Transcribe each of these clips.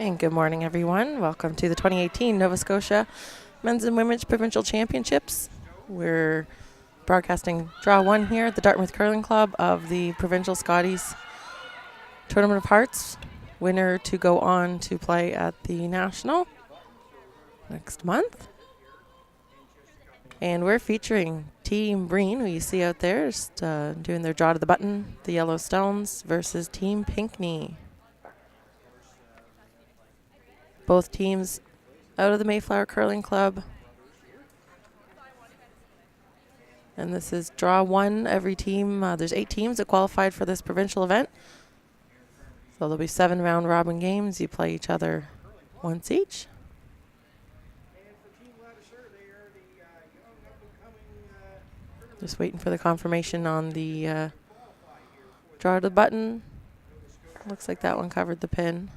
And good morning, everyone. Welcome to the 2018 Nova Scotia Men's and Women's Provincial Championships. We're broadcasting Draw 1 here at the Dartmouth Curling Club of the Provincial Scotties Tournament of Hearts. Winner to go on to play at the National next month. And we're featuring Team Breen, who you see out there, just doing their draw to the button, the Yellow Stones, versus Team Pinkey. Both teams out of the Mayflower Curling Club. And this is draw 1. Every team, there's 8 teams that qualified for this provincial event. So there'll be 7 round robin games. You play each other once each. Just waiting for the confirmation on the draw to the button. Looks like that one covered the pin.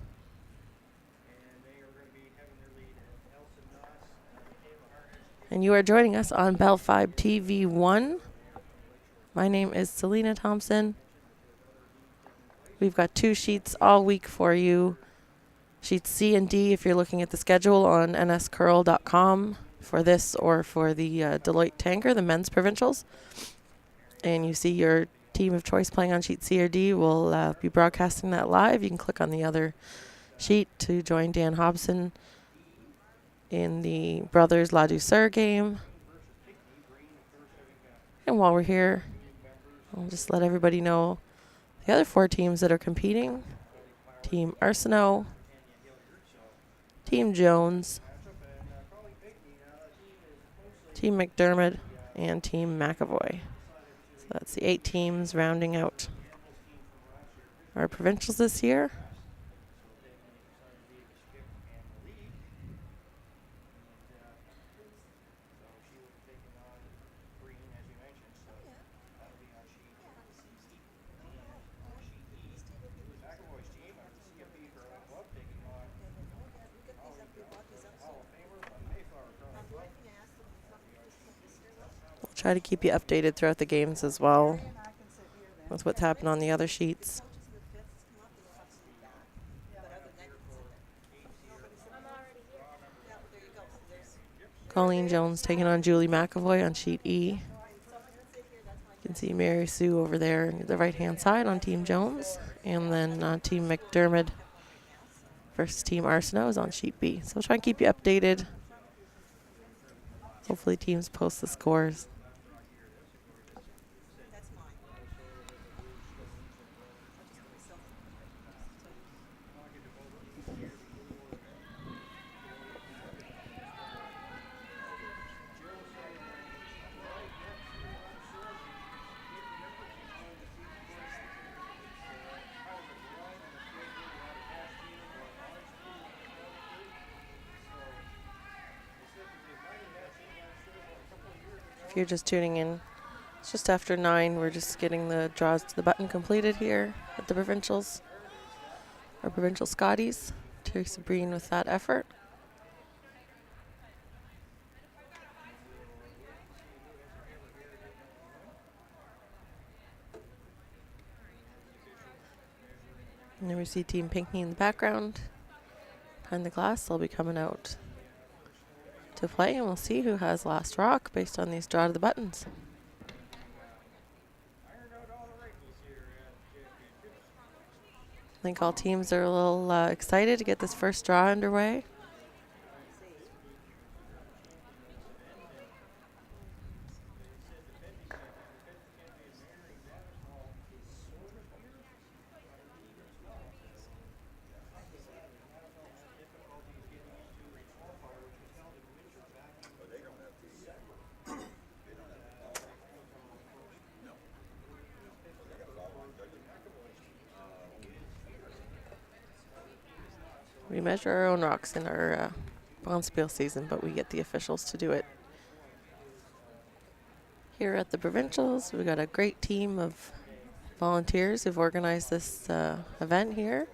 And you are joining us on Bell 5 TV 1. My name is Selena Thompson. We've got 2 sheets all week for you. Sheets C and D if you're looking at the schedule on nscurl.com for this or for the Deloitte Tanker, the men's provincials. And you see your team of choice playing on sheet C or D. We'll be broadcasting that live. You can click on the other sheet to join Dan Hobson in the Brothers La Douceur game. And while we're here, I'll just let everybody know the other 4 teams that are competing. Team Arsenault, Team Jones, Team McDermott, and Team McAvoy. So that's the 8 teams rounding out our provincials this year. Try to keep you updated throughout the games as well with what's happened on the other sheets. Colleen Jones taking on Julie McAvoy on sheet E. You can see Mary Sue over there on the right-hand side on Team Jones. And then Team McDermott versus Team Arsenault is on sheet B. So we'll try and keep you updated. Hopefully teams post the scores. If you're just tuning in, it's just after 9. We're just getting the draws to the button completed here at the provincials, our provincial Scotties. Teresa Breen with that effort. And then we see Team Pinkey in the background. Behind the glass, they'll be coming out to play, and we'll see who has last rock based on these draw to the buttons. I think all teams are a little excited to get this first draw underway. We measure our own rocks in our bonspiel season, but we get the officials to do it. Here at the provincials, we've got a great team of volunteers who've organized this event here,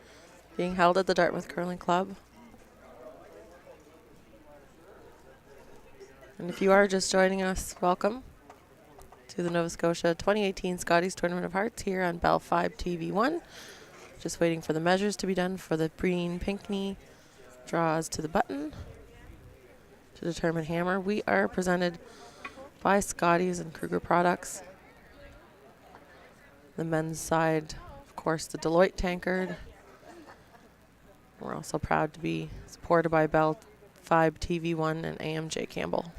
being held at the Dartmouth Curling Club. And if you are just joining us, welcome to the Nova Scotia 2018 Scotties Tournament of Hearts here on Bell 5 TV 1. Just waiting for the measures to be done for the Breen Pinkey Draws to the button to determine hammer. We are presented by Scotties and Kruger Products. The men's side, of course, the Deloitte tankard. We're also proud to be supported by Bell 5 TV1 and AMJ Campbell.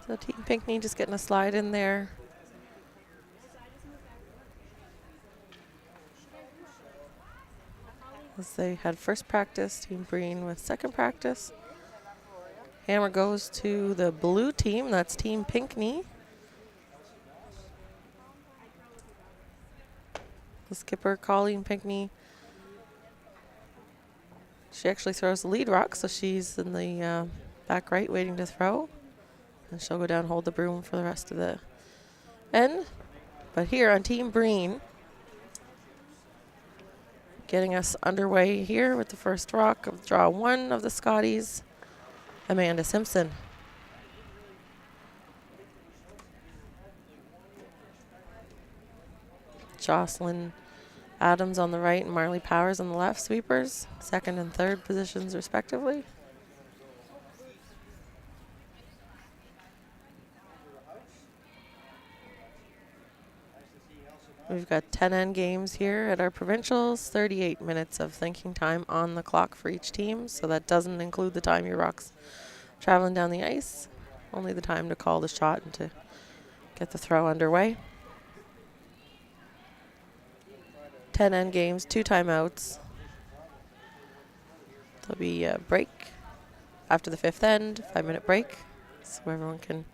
So Team Pinkney just getting a slide in there. As they had first practice, Team Breen with second practice. Hammer goes to the blue team, that's Team Pinkney. The skipper, Colleen Pinkney. She actually throws the lead rock, so she's in the back right waiting to throw. And she'll go down, hold the broom for the rest of the end. But here on Team Breen, getting us underway here with the first rock of draw 1 of the Scotties, Amanda Simpson. Jocelyn Adams on the right and Marley Powers on the left, sweepers, second and third positions respectively. We've got 10 end games here at our provincials, 38 minutes of thinking time on the clock for each team, so that doesn't include the time your rock's traveling down the ice, only the time to call the shot and to get the throw underway. 10 end games, 2 timeouts. There'll be a break after the 5th end, 5-minute break, so everyone can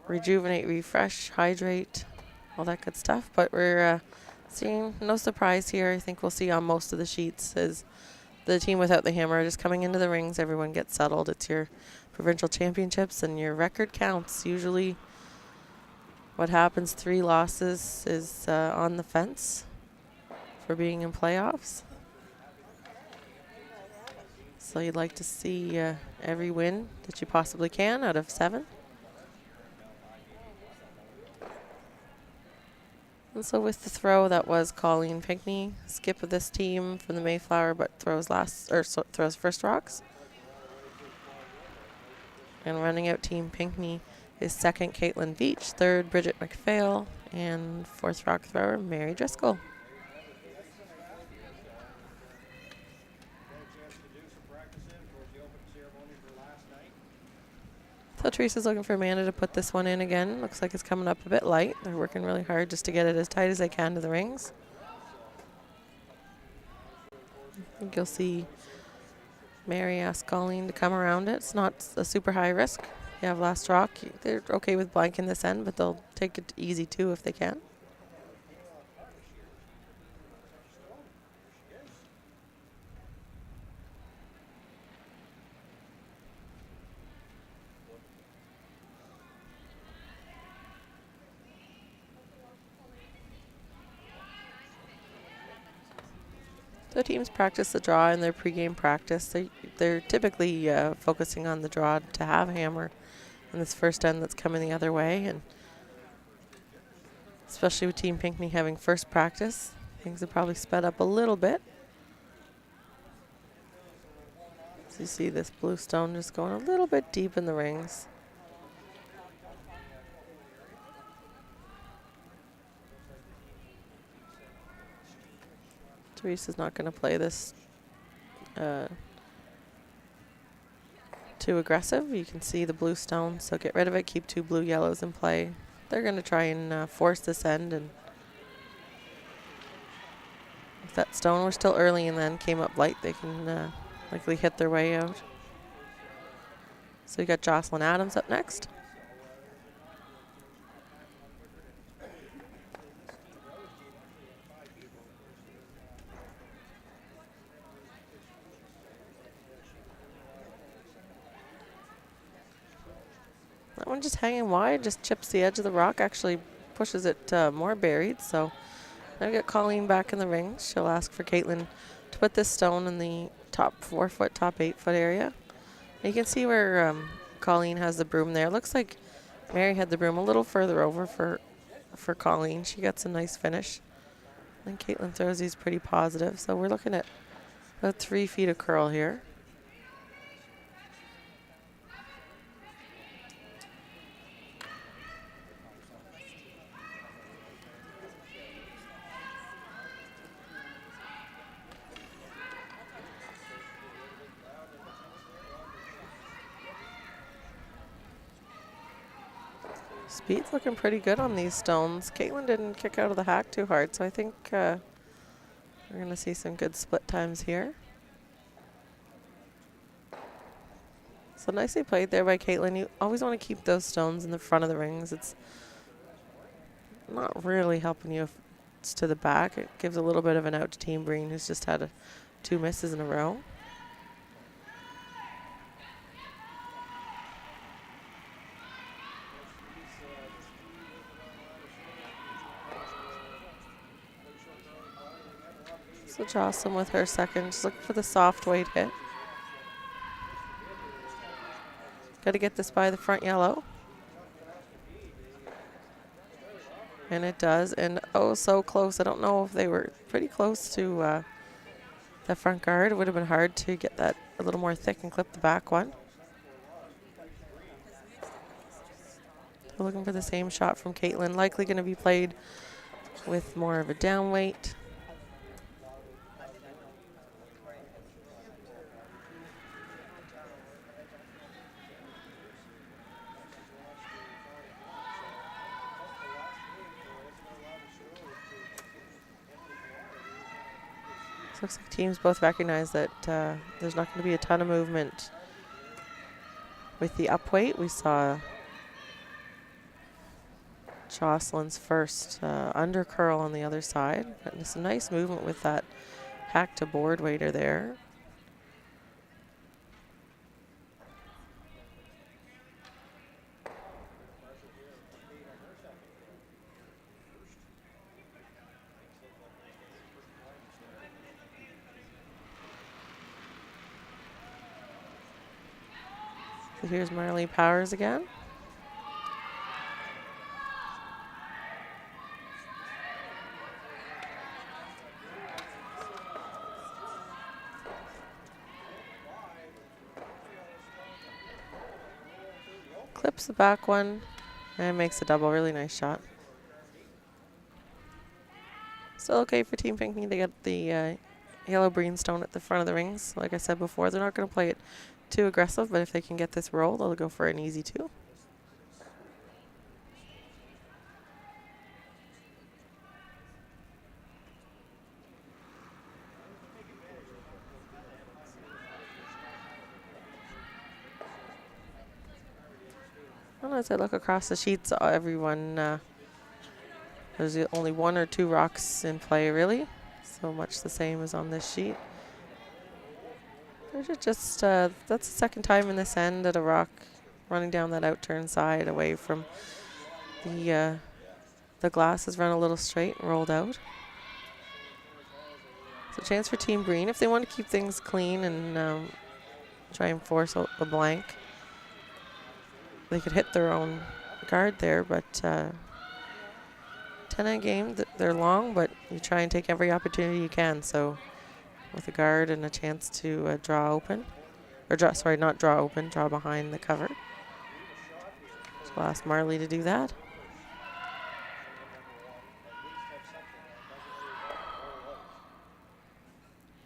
rejuvenate, refresh, hydrate, all that good stuff. But we're seeing no surprise here. I think we'll see on most of the sheets is the team without the hammer just coming into the rings. Everyone gets settled. It's your provincial championships and your record counts. Usually what happens, 3 losses is on the fence for being in playoffs. So you'd like to see every win that you possibly can out of 7. And so with the throw, that was Colleen Pinkney, skip of this team from the Mayflower, but throws throws first rocks. And running out Team Pinkney is second Caitlin Beach, third Bridget McPhail, and fourth rock thrower Mary Driscoll. So Teresa's looking for Amanda to put this one in again. Looks like it's coming up a bit light. They're working really hard just to get it as tight as they can to the rings. I think you'll see Mary ask Colleen to come around it. It's not a super high risk. You have last rock. They're okay with blanking this end, but they'll take it easy too if they can. So teams practice the draw in their pregame practice. They're typically focusing on the draw to have hammer in this first end that's coming the other way, and especially with Team Pinkney having first practice, things have probably sped up a little bit. So you see this blue stone just going a little bit deep in the rings. Teresa's not going to play this too aggressive. You can see the blue stone, so get rid of it. Keep 2 blue yellows in play. They're going to try and force this end, and if that stone were still early and then came up light, they can likely hit their way out. So you got Jocelyn Adams up next. one just hanging wide, just chips the edge of the rock, actually pushes it more buried. So now we get Colleen back in the ring. She'll ask for Caitlin to put this stone in the top 4 foot, top 8 foot area. You can see where Colleen has the broom there. Looks like Mary had the broom a little further over for Colleen. She gets a nice finish. And Caitlin throws these pretty positive. So we're looking at about 3 feet of curl here. Speed's looking pretty good on these stones. Caitlin didn't kick out of the hack too hard, so I think we're going to see some good split times here. So nicely played there by Caitlin. You always want to keep those stones in the front of the rings. It's not really helping you if it's to the back. It gives a little bit of an out to Team Breen, who's just had 2 misses in a row. So Jocelyn with her second, just looking for the soft weight hit. Got to get this by the front yellow. And it does, and oh, so close. I don't know if they were pretty close to the front guard. It would have been hard to get that a little more thick and clip the back one. We're looking for the same shot from Caitlin. Likely going to be played with more of a down weight. Looks like teams both recognize that there's not going to be a ton of movement with the up weight. We saw Jocelyn's first under curl on the other side. But some nice movement with that hack to board waiter there. So here's Marley Powers again. Clips the back one and makes a double. Really nice shot. Still okay for Team Pinkey. They get the yellow Breen stone at the front of the rings. Like I said before, they're not going to play it too aggressive, but if they can get this roll, they'll go for an easy 2. And as I look across the sheets, everyone, there's only 1 or 2 rocks in play, really. So much the same as on this sheet. There's just, that's the second time in this end at a rock running down that outturn side away from the glass has run a little straight and rolled out. So chance for Team Breen if they want to keep things clean and try and force the blank. They could hit their own guard there, but 10-9 game, they're long, but you try and take every opportunity you can. So with a guard and a chance to draw open, or not draw open, draw behind the cover. So I'll ask Marley to do that.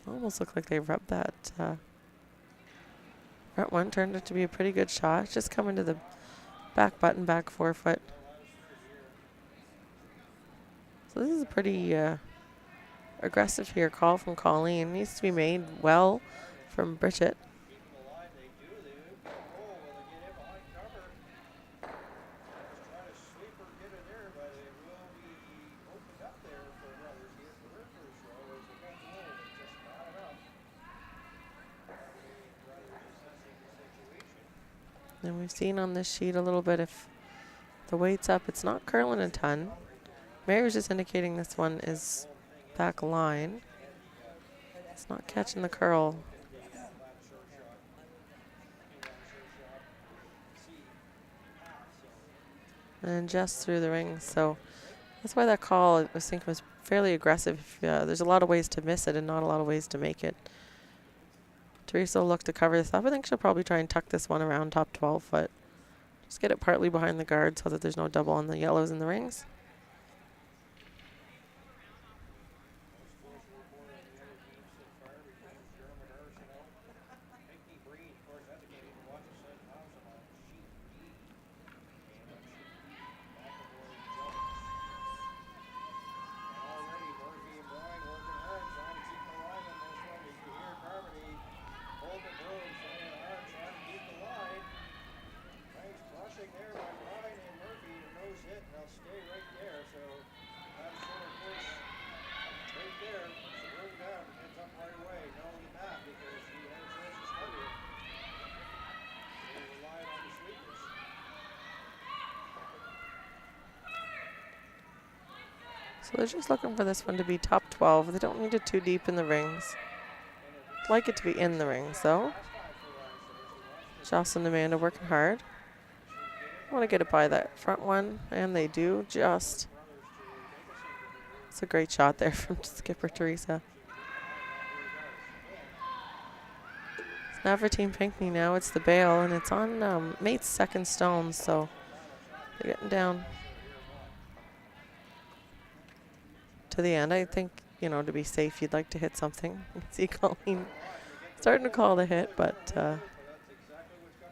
Almost looked like they rubbed that front one, turned it to be a pretty good shot. Just coming to the back button, back 4 foot. So this is a pretty aggressive here call from Colleen. Needs to be made well from Bridget. And we've seen on this sheet a little bit if the weight's up. It's not curling a ton. Mary was just indicating this one is back line. It's not catching the curl. And just through the rings. So that's why that call, I was thinking, was fairly aggressive. There's a lot of ways to miss it and not a lot of ways to make it. Teresa will look to cover this up. I think she'll probably try and tuck this one around top 12 foot. Just get it partly behind the guard so that there's no double on the yellows in the rings. So they're just looking for this one to be top 12. They don't need it too deep in the rings. Like it to be in the rings, though. Jocelyn and Amanda working hard. Want to get it by that front one, and they do just. It's a great shot there from skipper Teresa. Now for Team Pinkney now, it's the bail, and it's on mate's second stone, so they're getting down to the end. I think, you know, to be safe, you'd like to hit something. See Colleen starting to call the hit, but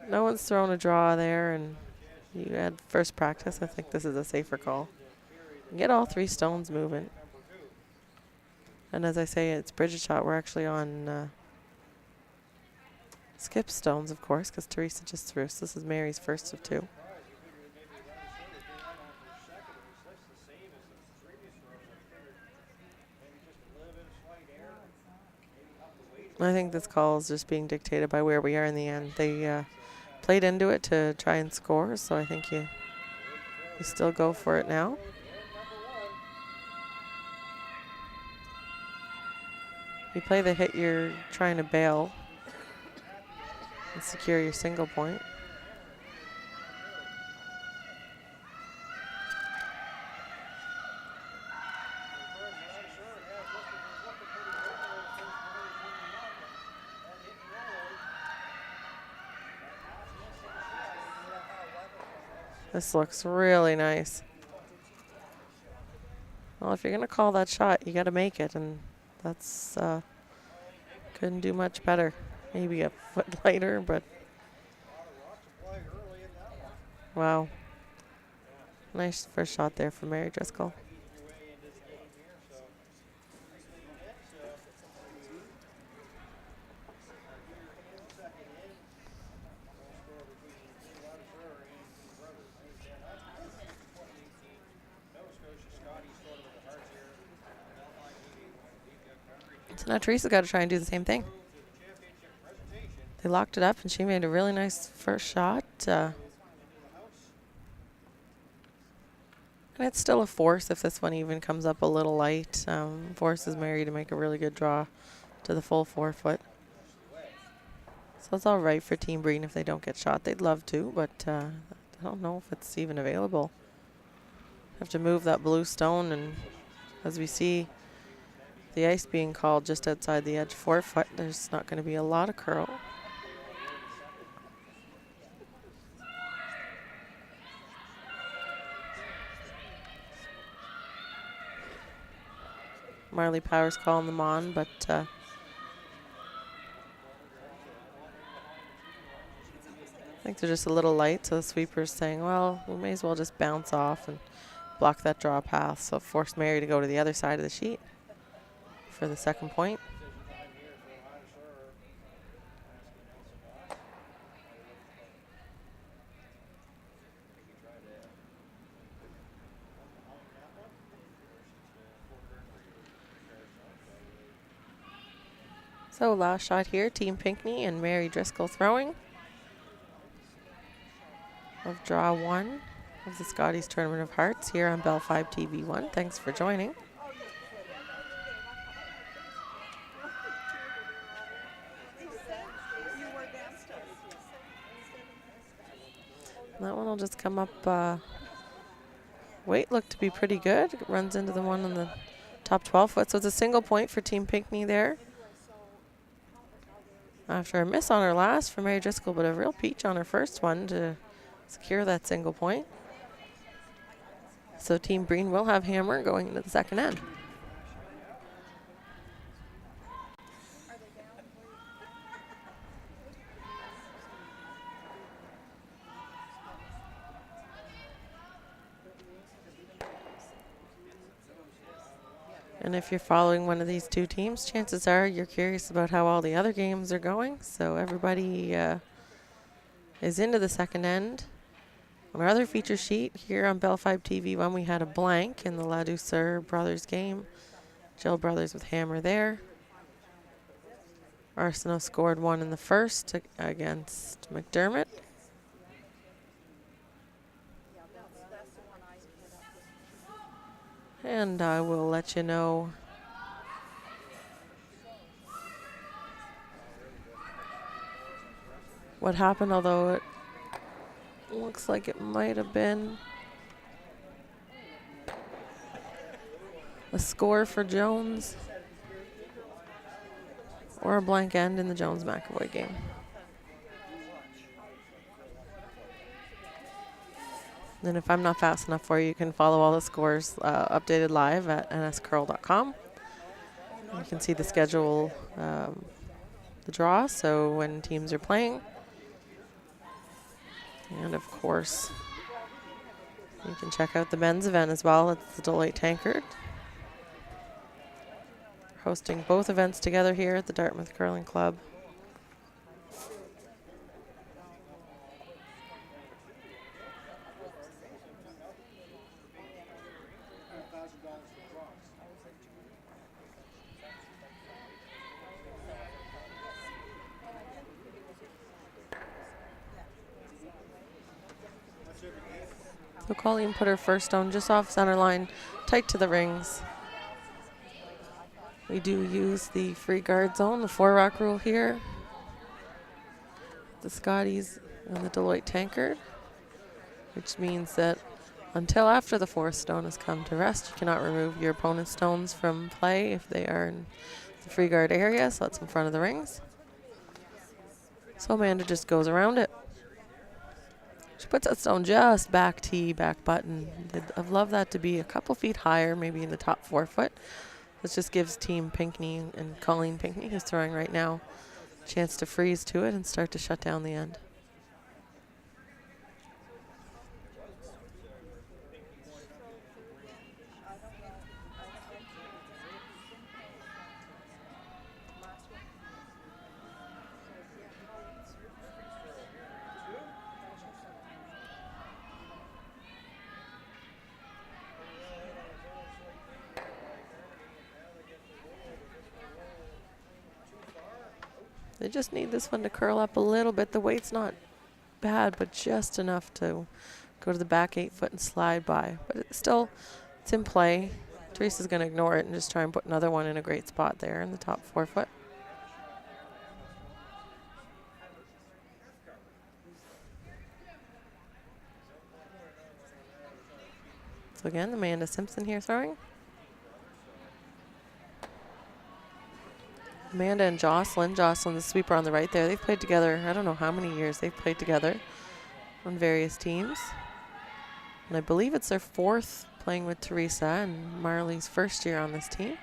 no one's thrown a draw there, and you had first practice. I think this is a safer call. Get all three stones moving. And as I say, it's Bridget shot. We're actually on skip stones, of course, because Teresa just threw. So this is Mary's first of two. I think this call is just being dictated by where we are in the end. They played into it to try and score, so I think you still go for it now. You play the hit, you're trying to bail and secure your single point. This looks really nice. Well, if you're going to call that shot, you got to make it, and that's couldn't do much better. Maybe a foot lighter, but wow. Nice first shot there from Mary Driscoll. So now Teresa's got to try and do the same thing. They locked it up, and she made a really nice first shot. And it's still a force if this one even comes up a little light. Forces Mary to make a really good draw to the full 4 foot. So it's all right for Team Breen if they don't get shot. They'd love to, but I don't know if it's even available. Have to move that blue stone, and as we see the ice being called just outside the edge 4 foot, there's not going to be a lot of curl. Marley Powers calling them on, but I think they're just a little light, so the sweeper's saying, well, we may as well just bounce off and block that draw path, so force Mary to go to the other side of the sheet for the second point. So last shot here, Team Pinkney and Mary Driscoll throwing. of Draw 1 of the Scotties Tournament of Hearts here on Bell 5 TV1. Thanks for joining. That one will just come up. Weight looked to be pretty good. It runs into the one on the top 12 foot. So it's a single point for Team Pinkney there. After a miss on her last for Mary Driscoll, but a real peach on her first one to secure that single point. So Team Breen will have hammer going into the second end. And if you're following one of these two teams, chances are you're curious about how all the other games are going. So everybody is into the second end. On our other feature sheet here on Bell 5 TV1, we had a blank in the Ladouceur brothers game. Jill brothers with hammer there. Arsenault scored one in the first against McDermott. And I will let you know what happened, although it looks like it might have been a score for Jones or a blank end in the Jones-McAvoy game. And if I'm not fast enough for you, you can follow all the scores updated live at nscurl.com. You can see the schedule, the draw, so when teams are playing. And of course, you can check out the men's event as well. It's the Deloitte Tankard. Hosting both events together here at the Dartmouth Curling Club. So Colleen put her first stone just off center line, tight to the rings. We do use the free guard zone, the 4-rock rule here. The Scotties and the Deloitte Tankard, which means that until after the fourth stone has come to rest, you cannot remove your opponent's stones from play if they are in the free guard area, so that's in front of the rings. So Amanda just goes around it. She puts that stone just back tee, back button. I'd love that to be a couple feet higher, maybe in the top 4 foot. This just gives Team Pinkney and Colleen Pinkney, who's throwing right now, a chance to freeze to it and start to shut down the end. They just need this one to curl up a little bit. The weight's not bad, but just enough to go to the back 8 foot and slide by. But it's in play. Teresa's going to ignore it and just try and put another one in a great spot there in the top 4 foot. So again, Amanda Simpson here throwing. Amanda and Jocelyn. Jocelyn, the sweeper on the right there. They've played together, I don't know how many years they've played together on various teams. And I believe it's their 4th playing with Teresa and Marley's first year on this team.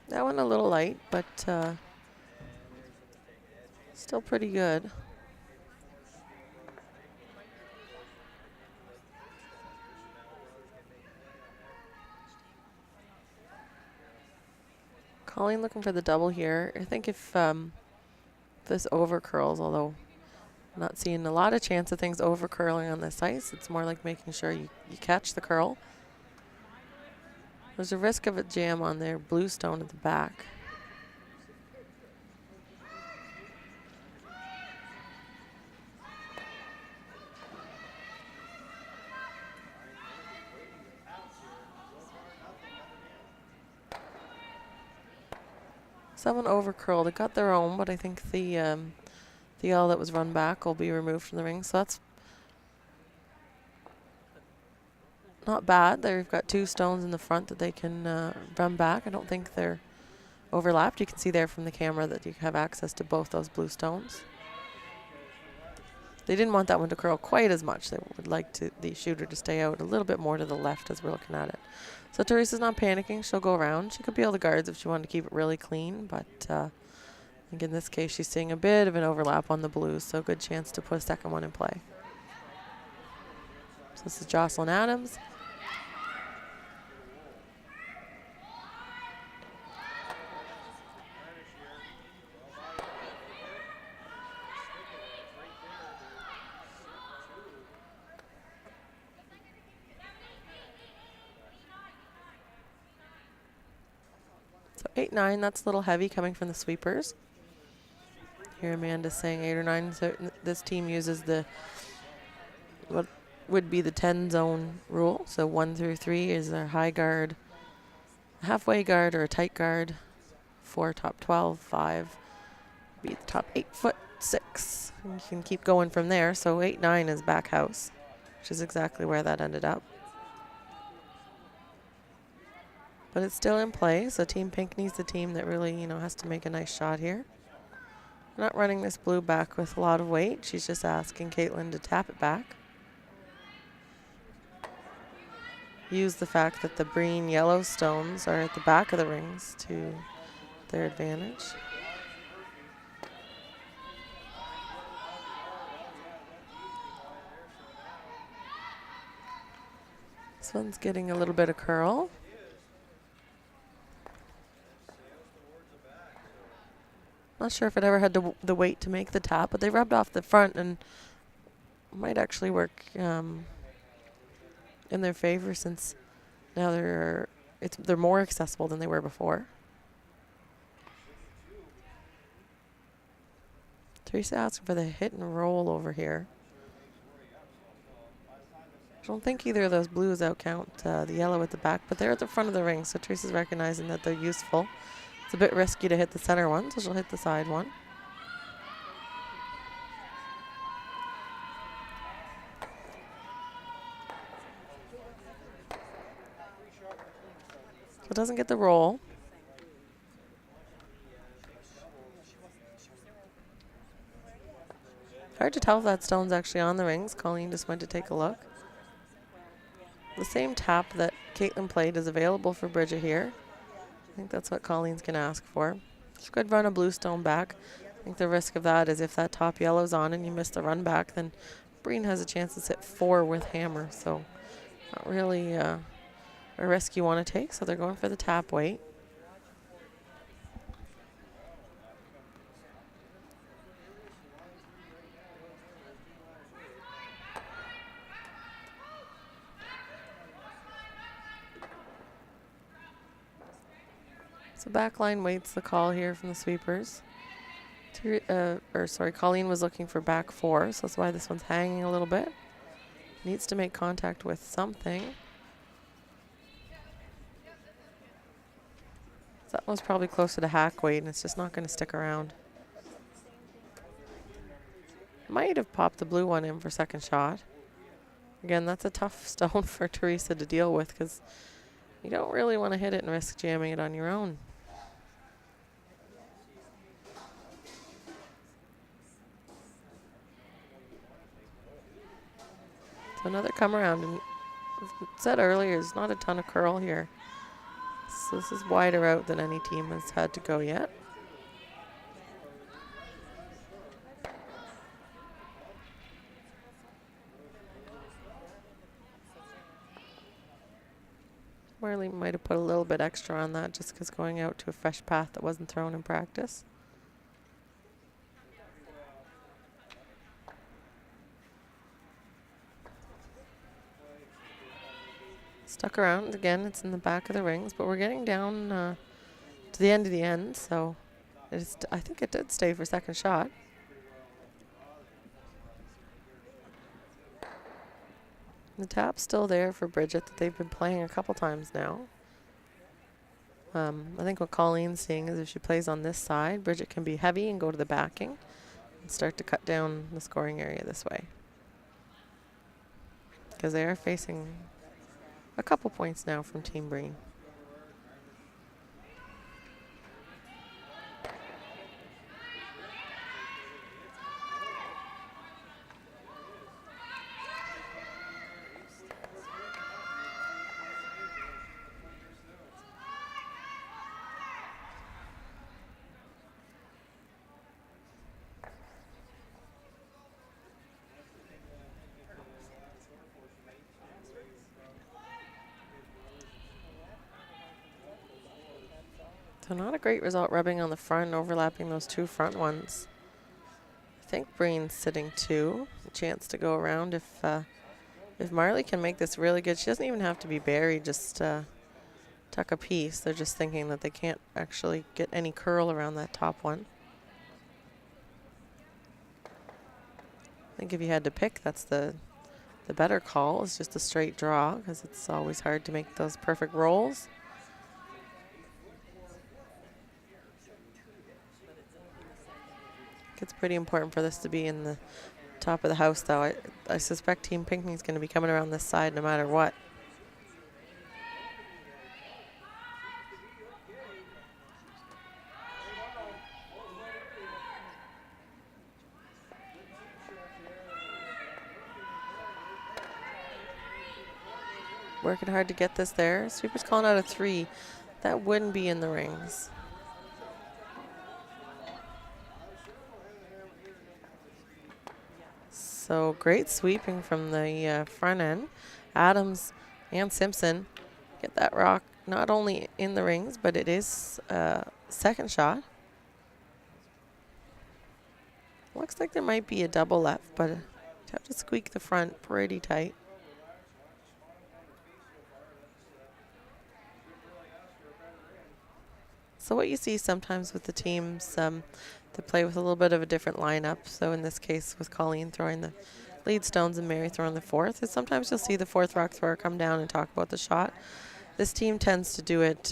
That one a little light, but still pretty good. Colleen looking for the double here. I think if this over curls, although I'm not seeing a lot of chance of things over curling on this ice, it's more like making sure you catch the curl. There's a risk of a jam on their blue stone at the back. Someone over curled. It got their own, but I think the yellow that was run back will be removed from the ring. So that's not bad. They've got two stones in the front that they can run back. I don't think they're overlapped. You can see there from the camera that you have access to both those blue stones. They didn't want that one to curl quite as much. They would like the shooter to stay out a little bit more to the left as we're looking at it. So Teresa's not panicking. She'll go around. She could peel the guards if she wanted to keep it really clean, but I think in this case she's seeing a bit of an overlap on the blues, so good chance to put a second one in play. So this is Jocelyn Adams. So 8-9, that's a little heavy coming from the sweepers. Here Amanda's saying 8 or 9. So this team uses what would be the 10 zone rule. So 1 through 3 is their high guard, halfway guard, or a tight guard. 4 top 12, 5 be the top 8'6". And you can keep going from there. So 8-9 is back house, which is exactly where that ended up. But it's still in play, so Team Pinkney's the team that really, has to make a nice shot here. Not running this blue back with a lot of weight. She's just asking Caitlin to tap it back. Use the fact that the Breen yellow stones are at the back of the rings to their advantage. This one's getting a little bit of curl. Not sure if it ever had the weight to make the tap, but they rubbed off the front and might actually work in their favor, since now they're more accessible than they were before. Teresa asking for the hit and roll over here. I don't think either of those blues outcount the yellow at the back, but they're at the front of the ring, so Teresa's recognizing that they're useful. It's a bit risky to hit the center one, so she'll hit the side one. So it doesn't get the roll. Hard to tell if that stone's actually on the rings. Colleen just went to take a look. The same tap that Caitlin played is available for Bridget here. I think that's what Colleen's going to ask for. She could run a blue stone back. I think the risk of that is if that top yellow's on and you miss the run back, then Breen has a chance to sit 4 with hammer. So not really a risk you want to take. So they're going for the tap weight. So backline waits the call here from the sweepers. Colleen was looking for back 4, so that's why this one's hanging a little bit. Needs to make contact with something. So that one's probably closer to hack weight, and it's just not going to stick around. Might have popped the blue one in for second shot. Again, that's a tough stone for Teresa to deal with, because you don't really want to hit it and risk jamming it on your own. So another come around, and as said earlier, there's not a ton of curl here. So this is wider out than any team has had to go yet. Marley might have put a little bit extra on that just because going out to a fresh path that wasn't thrown in practice. Stuck around. Again, it's in the back of the rings, but we're getting down to the end of the end, so I think it did stay for second shot. The tap's still there for Bridget that they've been playing a couple times now. I think what Colleen's seeing is if she plays on this side, Bridget can be heavy and go to the backing and start to cut down the scoring area this way. Because they are facing a couple points now from Team Breen. So not a great result rubbing on the front, overlapping those two front ones. I think Breen's sitting 2. A chance to go around if Marley can make this really good. She doesn't even have to be buried, just tuck a piece. They're just thinking that they can't actually get any curl around that top one. I think if you had to pick, that's the better call. It's just a straight draw because it's always hard to make those perfect rolls. It's pretty important for this to be in the top of the house, though. I suspect Team Pinkey is going to be coming around this side no matter what. Working hard to get this there. Sweeper's calling out a 3. That wouldn't be in the rings. So great sweeping from the front end. Adams and Simpson get that rock not only in the rings, but it is second shot. Looks like there might be a double left, but you have to squeak the front pretty tight. So what you see sometimes with the teams, they play with a little bit of a different lineup. So in this case, with Colleen throwing the lead stones and Mary throwing the fourth, is sometimes you'll see the fourth rock thrower come down and talk about the shot. This team tends to do it.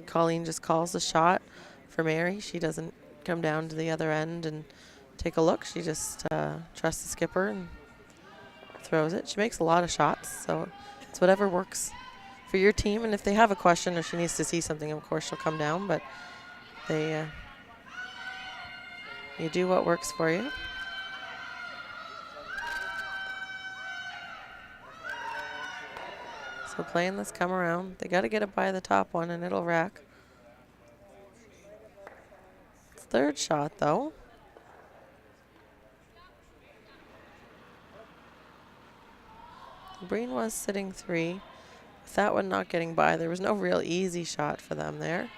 Colleen just calls the shot for Mary. She doesn't come down to the other end and take a look. She just trusts the skipper and throws it. She makes a lot of shots, so it's whatever works for your team. And if they have a question or she needs to see something, of course she'll come down, but you do what works for you. So playing this come around, they got to get it by the top one and it'll rack. Third shot though. Breen was sitting 3. With that one not getting by, there was no real easy shot for them there.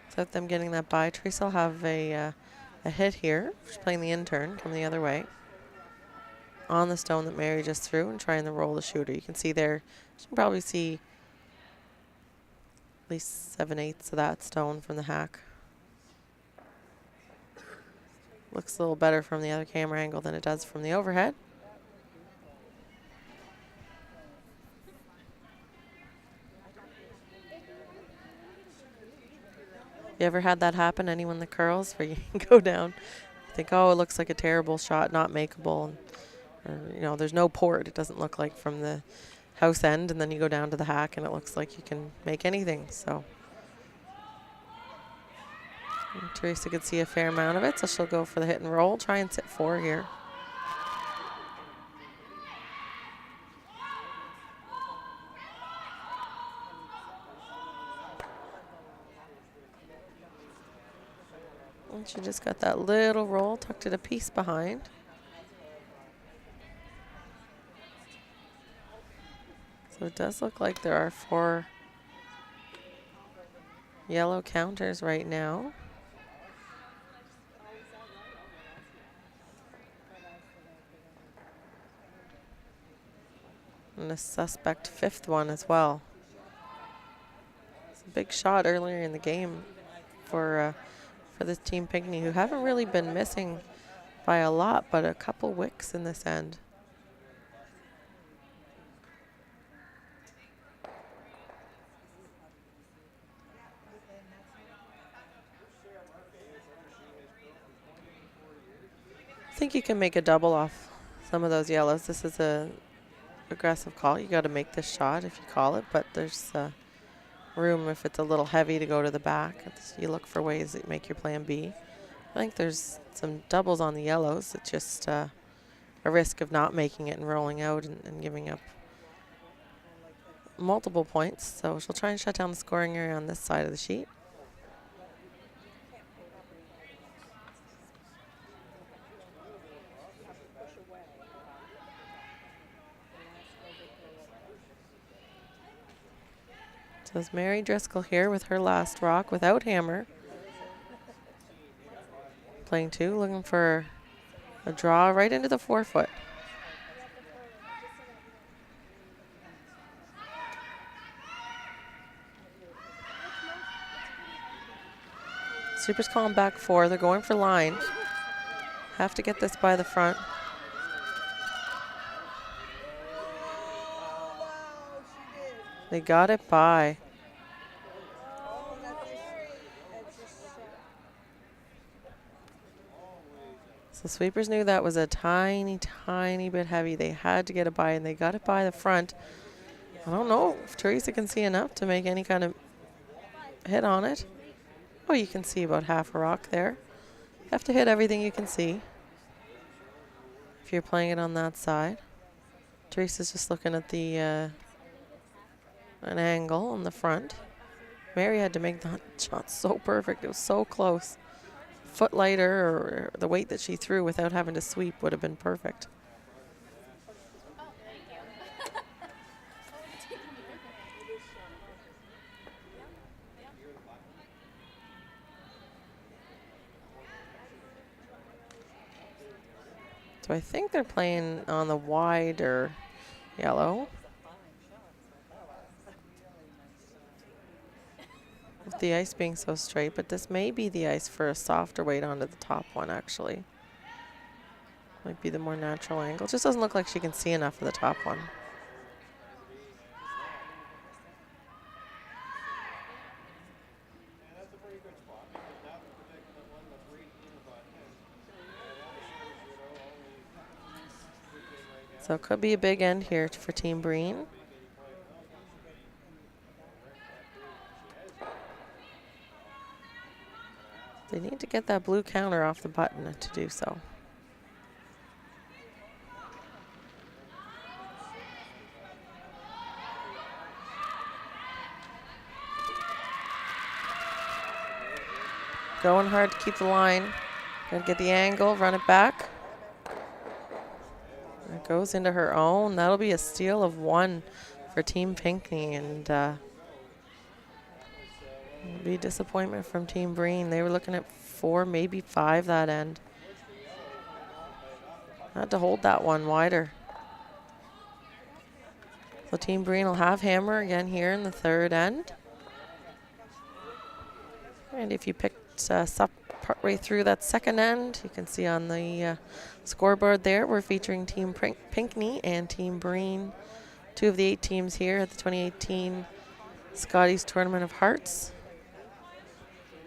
Without them getting that by, Teresa will have a hit here. She's playing the intern, come the other way. On the stone that Mary just threw and trying to roll the shooter. You can see there, you can probably see at least 7/8 of that stone from the hack. Looks a little better from the other camera angle than it does from the overhead. You ever had that happen? Anyone that curls where you can go down, think, oh, it looks like a terrible shot, not makeable, or you know, there's no port. It doesn't look like from the house end, and then you go down to the hack, and it looks like you can make anything. So Teresa could see a fair amount of it, so she'll go for the hit and roll. Try and sit 4 here. And she just got that little roll, tucked it a piece behind. So it does look like there are 4 yellow counters right now. and a suspect 5th one as well. It's a big shot earlier in the game for this team Pinkey, who haven't really been missing by a lot, but a couple wicks in this end. I think you can make a double off some of those yellows. This is a aggressive call. You got to make this shot if you call it, but there's room if it's a little heavy to go to the back. You look for ways that make your plan B. I think there's some doubles on the yellows. It's just a risk of not making it and rolling out and giving up multiple points. So she'll try and shut down the scoring area on this side of the sheet. So it's Mary Driscoll here with her last rock without hammer. Playing 2, looking for a draw right into the 4-foot. Super's calling back 4. They're going for line. Have to get this by the front. They got it by. So sweepers knew that was a tiny, tiny bit heavy. They had to get it by, and they got it by the front. I don't know if Teresa can see enough to make any kind of hit on it. Oh, you can see about half a rock there. You have to hit everything you can see if you're playing it on that side. Teresa's just looking at the an angle on the front. Mary had to make that shot so perfect. It was so close. Foot lighter, or the weight that she threw without having to sweep would have been perfect. So I think they're playing on the wider yellow. With the ice being so straight, but this may be the ice for a softer weight onto the top one, actually. Might be the more natural angle. Just doesn't look like she can see enough of the top one. So it could be a big end here for Team Breen. They need to get that blue counter off the button to do so. Going hard to keep the line. Gotta get the angle, run it back. It goes into her own. That'll be a steal of 1 for Team Pinkey, and it'll be disappointment from Team Breen. They were looking at 4, maybe 5 that end. Had to hold that one wider. So Team Breen will have hammer again here in the 3rd end. And if you picked up partway through that 2nd end, you can see on the scoreboard there, we're featuring Team Pinkey and Team Breen, 2 of the 8 teams here at the 2018 Scotties Tournament of Hearts,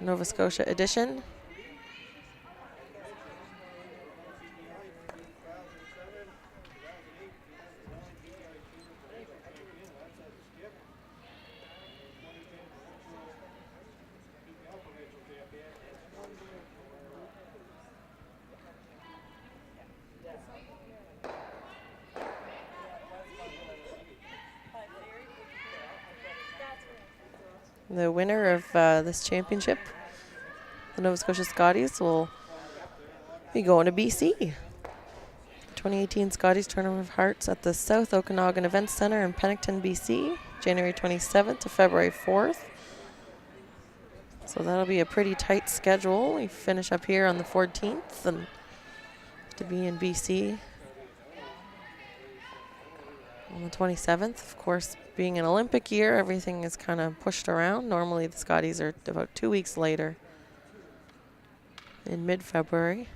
Nova Scotia edition. The winner of this championship, the Nova Scotia Scotties, will be going to BC. 2018 Scotties Tournament of Hearts at the South Okanagan Events Centre in Pennington, BC, January 27th to February 4th. So that'll be a pretty tight schedule. We finish up here on the 14th and to be in BC on the 27th. Of course, being an Olympic year, everything is kind of pushed around. Normally the Scotties are about 2 weeks later in mid-February.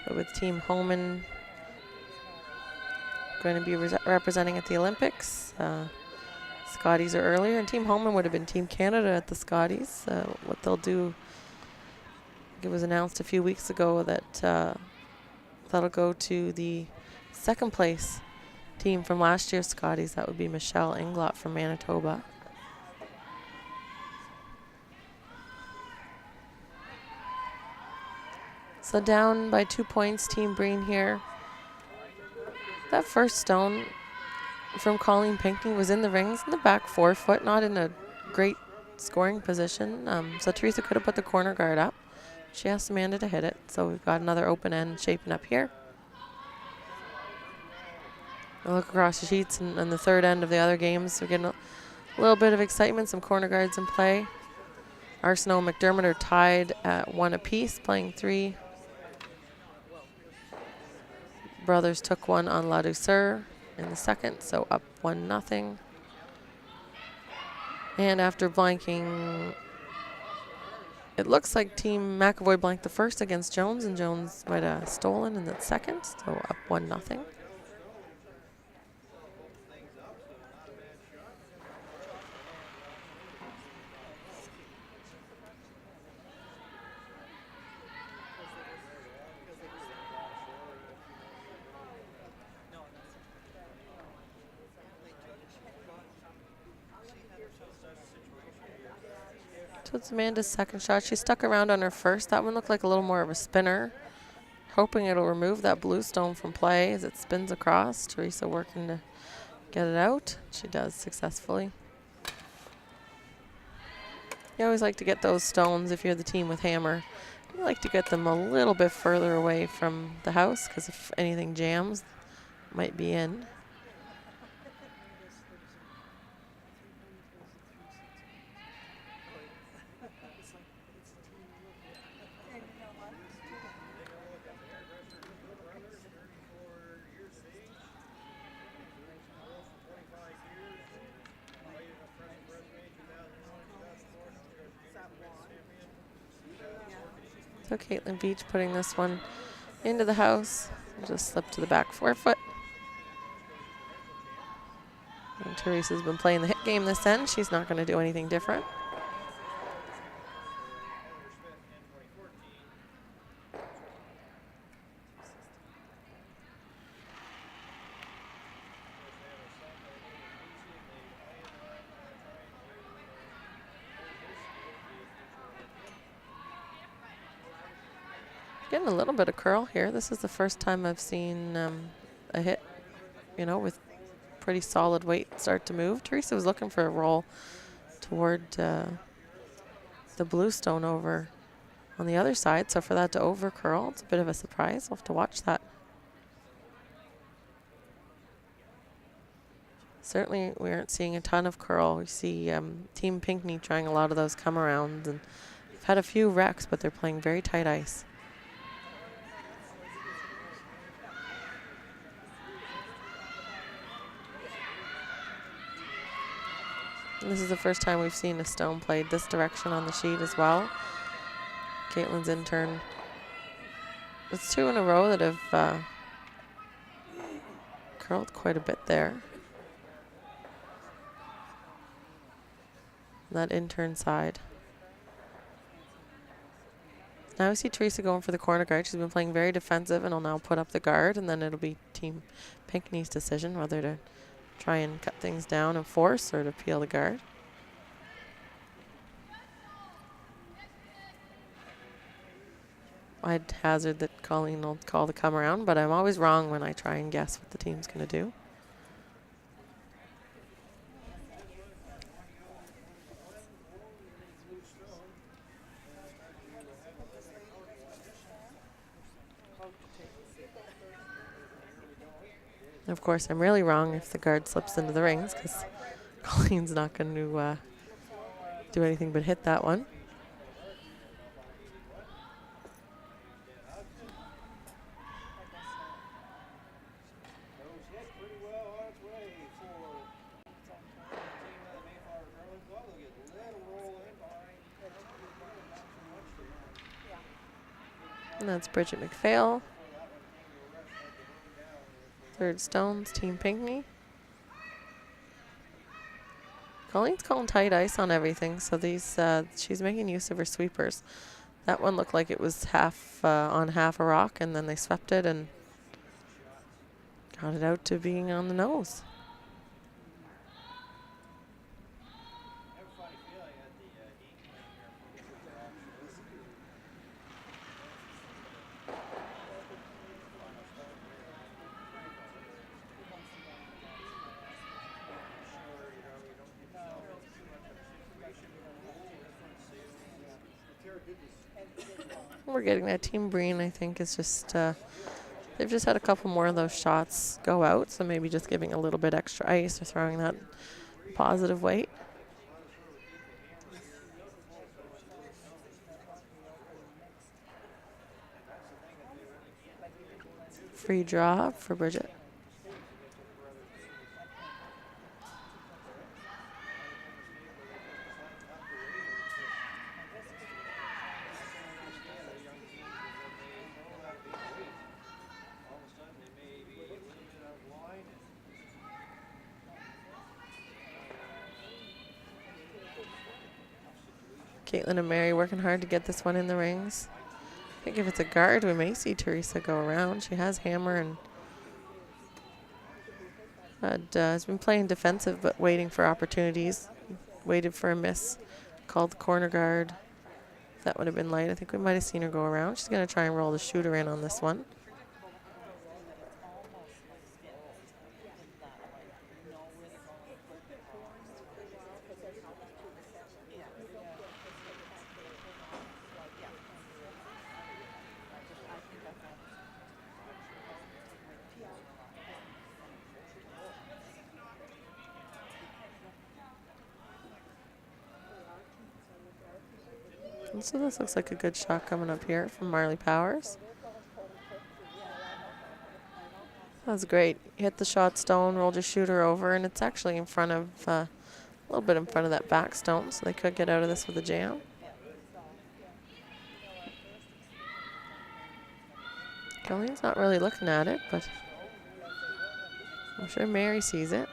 But with Team Homan going to be representing at the Olympics, Scotties are earlier, and Team Homan would have been Team Canada at the Scotties. What they'll do, it was announced a few weeks ago that that'll go to the second place team from last year's Scotties. That would be Michelle Inglot from Manitoba. So down by 2 points, Team Breen here. That first stone from Colleen Pinkey was in the rings in the back 4 foot, not in a great scoring position. So Teresa could have put the corner guard up. She asked Amanda to hit it, so we've got another open end shaping up here. I'll look across the sheets and the third end of the other games. We're getting a little bit of excitement, some corner guards in play. Arsenault and McDermott are tied at 1 apiece, playing 3. Brothers took one on La Douceur in the second, so up 1-0. And after blanking, it looks like Team McAvoy blanked the first against Jones, and Jones might have stolen in the second, so up 1-0. So it's Amanda's second shot. She stuck around on her first. That one looked like a little more of a spinner. Hoping it'll remove that blue stone from play as it spins across. Teresa working to get it out. She does successfully. You always like to get those stones if you're the team with hammer. You like to get them a little bit further away from the house because if anything jams, it might be in. So Caitlin Beach putting this one into the house. Just slip to the back 4 foot. And Teresa's been playing the hit game this end. She's not going to do anything different. Getting a little bit of curl here. This is the first time I've seen a hit, you know, with pretty solid weight start to move. Teresa was looking for a roll toward the blue stone over on the other side. So for that to over curl, it's a bit of a surprise. We'll have to watch that. Certainly we aren't seeing a ton of curl. We see Team Pinkney trying a lot of those come arounds, and they've had a few wrecks, but they're playing very tight ice. And this is the first time we've seen a stone played this direction on the sheet as well. Caitlin's intern. It's 2 in a row that have curled quite a bit there. That intern side. Now we see Teresa going for the corner guard. She's been playing very defensive and will now put up the guard, and then it'll be Team Pinkney's decision whether to try and cut things down and force or to peel the guard. I'd hazard that Colleen will call the come around, but I'm always wrong when I try and guess what the team's going to do. Of course, I'm really wrong if the guard slips into the rings because Colleen's not going to do anything but hit that one. And that's Bridget McPhail. Third stones, Team Pinkney. Colleen's calling tight ice on everything, so these she's making use of her sweepers. That one looked like it was half on half a rock, and then they swept it and got it out to being on the nose. We're getting that. Team Breen, I think, is just, they've just had a couple more of those shots go out, so maybe just giving a little bit extra ice or throwing that positive weight. Free draw for Bridget. Caitlin and Mary working hard to get this one in the rings. I think if it's a guard, we may see Teresa go around. She has hammer and has been playing defensive but waiting for opportunities. Waited for a miss. Called the corner guard. That would have been light. I think we might have seen her go around. She's going to try and roll the shooter in on this one. And so this looks like a good shot coming up here from Marley Powers. That was great. Hit the shot stone, rolled your shooter over, and it's actually in front of, a little bit in front of that back stone, so they could get out of this with a jam. Colleen's not really looking at it, but I'm sure Mary sees it.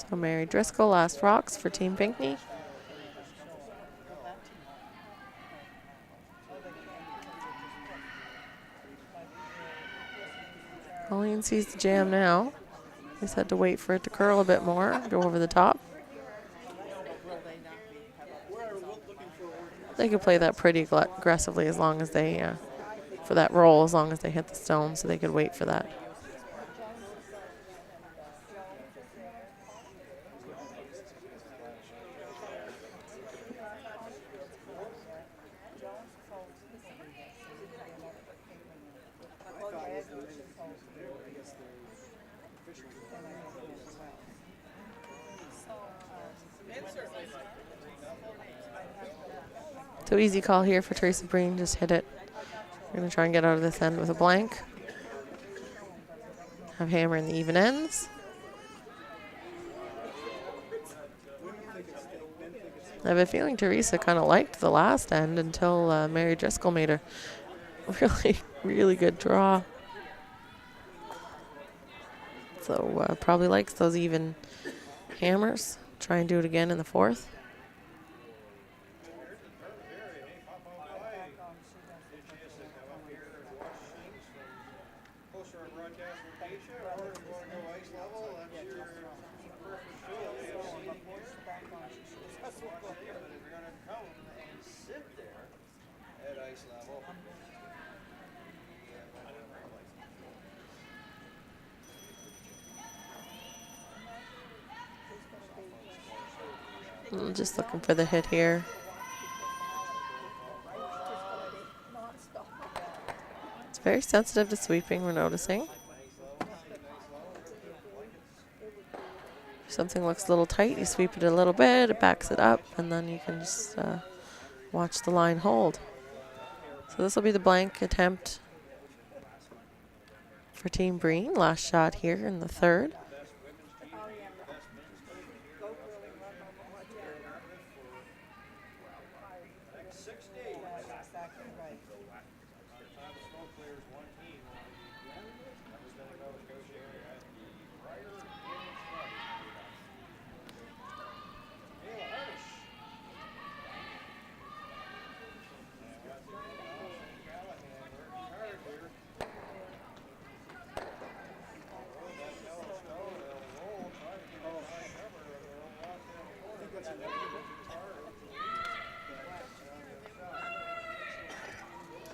So Mary Driscoll, last rocks for Team Pinkney. Colleen sees the jam now. Just had to wait for it to curl a bit more, go over the top. They could play that pretty aggressively as long as they, for that roll, as long as they hit the stone, so they could wait for that. So easy call here for Teresa Breen, just hit it. We're going to try and get out of this end with a blank. Have hammer in the even ends. I have a feeling Teresa kind of liked the last end until Mary Driscoll made a really, really good draw. So probably likes those even hammers. Try and do it again in the fourth. Just looking for the hit here. It's very sensitive to sweeping, we're noticing. If something looks a little tight, you sweep it a little bit, it backs it up, and then you can just watch the line hold. So this will be the blank attempt for Team Breen. Last shot here in the third.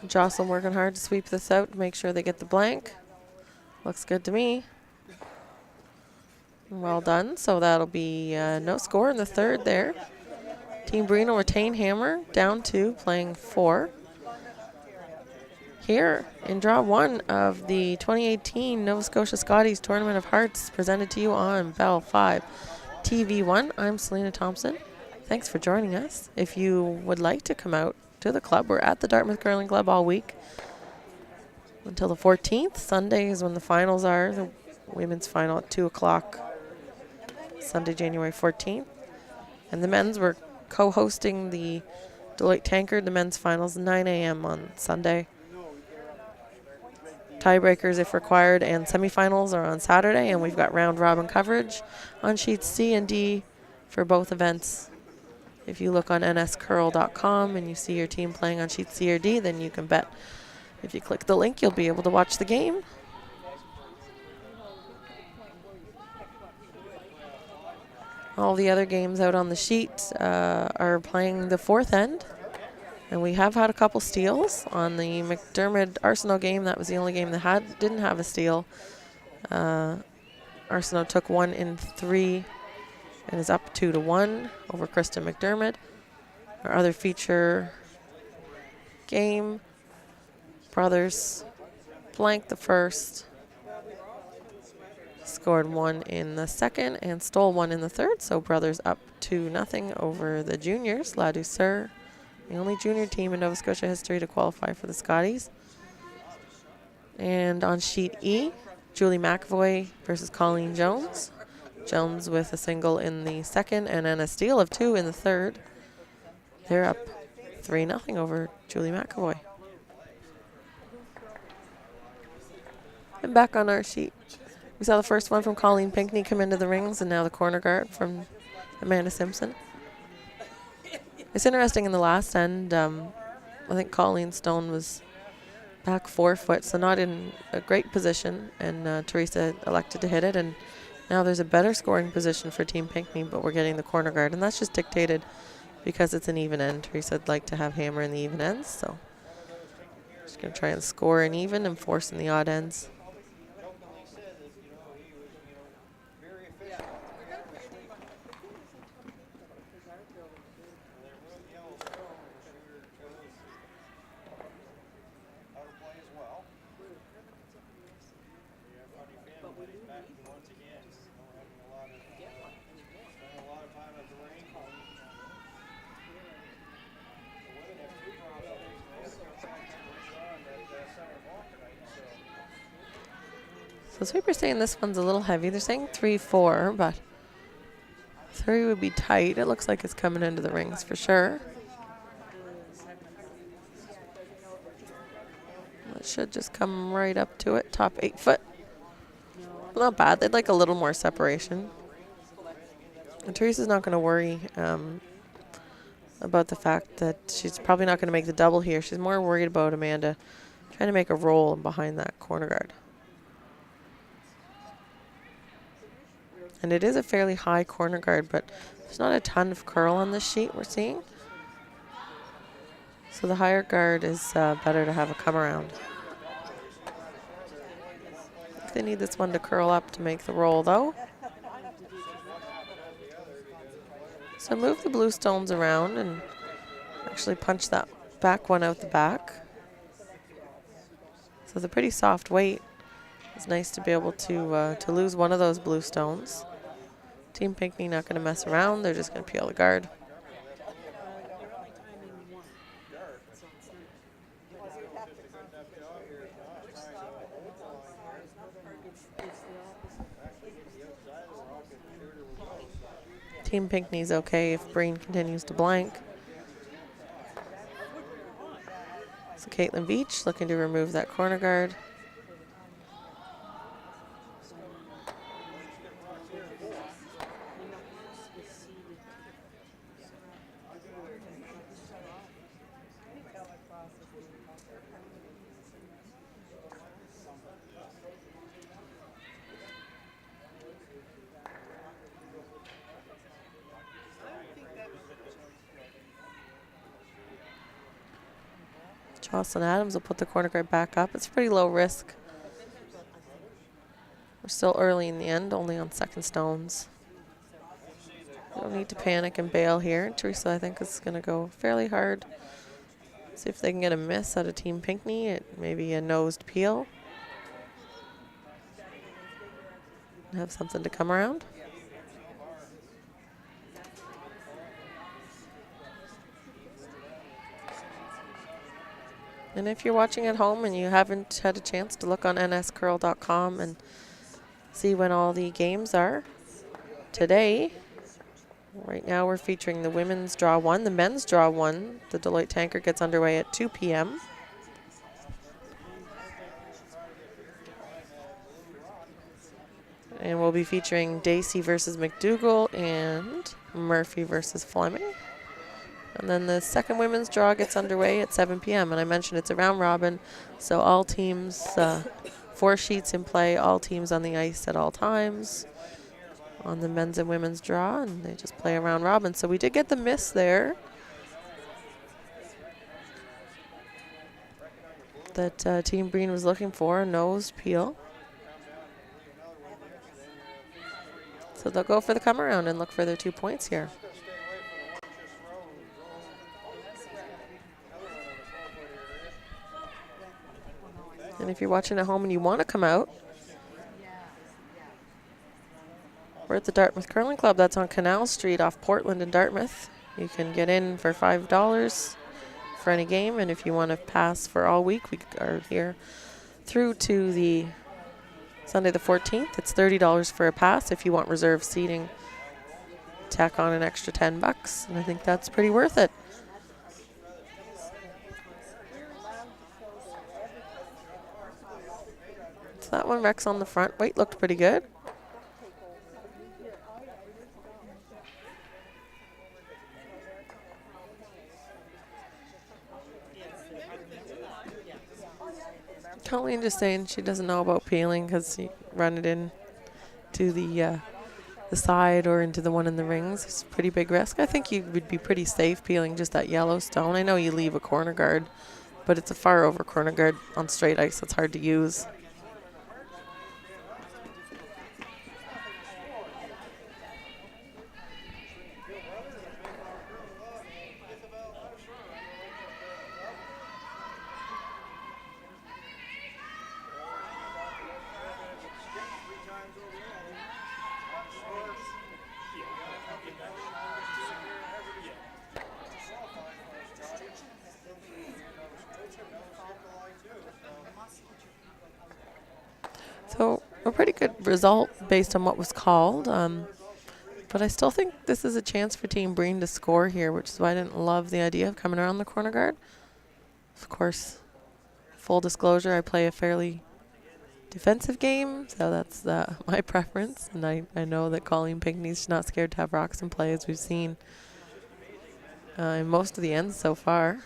Jocelyn working hard to sweep this out to make sure they get the blank. Looks good to me. Well done. So that'll be no score in the third there. Team Breen will retain hammer, down 2, playing 4. Here in draw 1 of the 2018 Nova Scotia Scotties Tournament of Hearts, presented to you on Bell 5 TV1. I'm Selena Thompson. Thanks for joining us. If you would like to come out to the club, we're at the Dartmouth Curling Club all week until the 14th. Sunday is when the finals are. The women's final at 2 o'clock, Sunday, January 14th. And the men's, we're co-hosting the Deloitte Tankard, the men's finals, 9 a.m. on Sunday. Tiebreakers if required, and semifinals are on Saturday, and we've got round robin coverage on sheets C and D for both events. If you look on nscurl.com and you see your team playing on sheet C or D, then you can bet. If you click the link, you'll be able to watch the game. All the other games out on the sheet are playing the fourth end. And we have had a couple steals on the McDermott Arsenault game. That was the only game that didn't have a steal. Arsenault took 1 in 3 and is up 2-1 over Kristen McDermott. Our other feature game, Brothers blanked the first, scored 1 in the second, and stole 1 in the third. So Brothers up 2-0 over the juniors, La Douceur. The only junior team in Nova Scotia history to qualify for the Scotties. And on sheet E, Julie McAvoy versus Colleen Jones. Jones with a single in the second and then a steal of 2 in the third. They're up 3-0 over Julie McAvoy. And back on our sheet, we saw the first one from Colleen Pinkney come into the rings, and now the corner guard from Amanda Simpson. It's interesting in the last end, I think Colleen Stone was back 4 foot, so not in a great position, and Teresa elected to hit it, and now there's a better scoring position for Team Pinkney, but we're getting the corner guard, and that's just dictated because it's an even end. Teresa'd like to have hammer in the even ends, so just going to try and score an even and force in the odd ends. So sweeper's saying this one's a little heavy. They're saying 3-4, but 3 would be tight. It looks like it's coming into the rings for sure. It should just come right up to it, top 8 foot. Not bad. They'd like a little more separation. And Teresa's not going to worry about the fact that she's probably not going to make the double here. She's more worried about Amanda trying to make a roll behind that corner guard. And it is a fairly high corner guard, but there's not a ton of curl on this sheet we're seeing. So the higher guard is better to have a come around. I think they need this one to curl up to make the roll though. So move the blue stones around and actually punch that back one out the back. So the pretty soft weight. It's nice to be able to lose one of those blue stones. Team Pinkney not going to mess around. They're just going to peel the guard. Team Pinkney's okay if Breen continues to blank. So Caitlin Beach looking to remove that corner guard. Jocelyn Adams will put the corner guard back up. It's pretty low risk. We're still early in the end, only on second stones. Don't need to panic and bail here. Teresa, I think, is going to go fairly hard. See if they can get a miss out of Team Pinkney. Maybe a nosed peel. Have something to come around. And if you're watching at home and you haven't had a chance to look on nscurl.com and see when all the games are today, right now we're featuring the women's draw 1, the men's draw 1. The Deloitte Tanker gets underway at 2 p.m. And we'll be featuring Dacey versus McDougall and Murphy versus Fleming. And then the second women's draw gets underway at 7 p.m. And I mentioned it's a round robin, so all teams, 4 sheets in play, all teams on the ice at all times on the men's and women's draw, and they just play a round robin. So we did get the miss there that Team Breen was looking for, a nose peel. So they'll go for the come around and look for their 2 points here. And if you're watching at home and you want to come out, we're at the Dartmouth Curling Club. That's on Canal Street off Portland and Dartmouth. You can get in for $5 for any game. And if you want to pass for all week, we are here through to the Sunday the 14th. It's $30 for a pass. If you want reserved seating, tack on an extra $10. And I think that's pretty worth it. That one, Rex on the front. Weight looked pretty good. Colleen just saying she doesn't know about peeling because you run it in to the side or into the one in the rings. It's a pretty big risk. I think you would be pretty safe peeling just that yellow stone. I know you leave a corner guard, but it's a far over corner guard on straight ice. It's hard to use. So a pretty good result based on what was called. But I still think this is a chance for Team Breen to score here, which is why I didn't love the idea of coming around the corner guard. Of course, full disclosure, I play a fairly defensive game, so that's my preference. And I know that Colleen Pinkney's not scared to have rocks in play, as we've seen in most of the ends so far.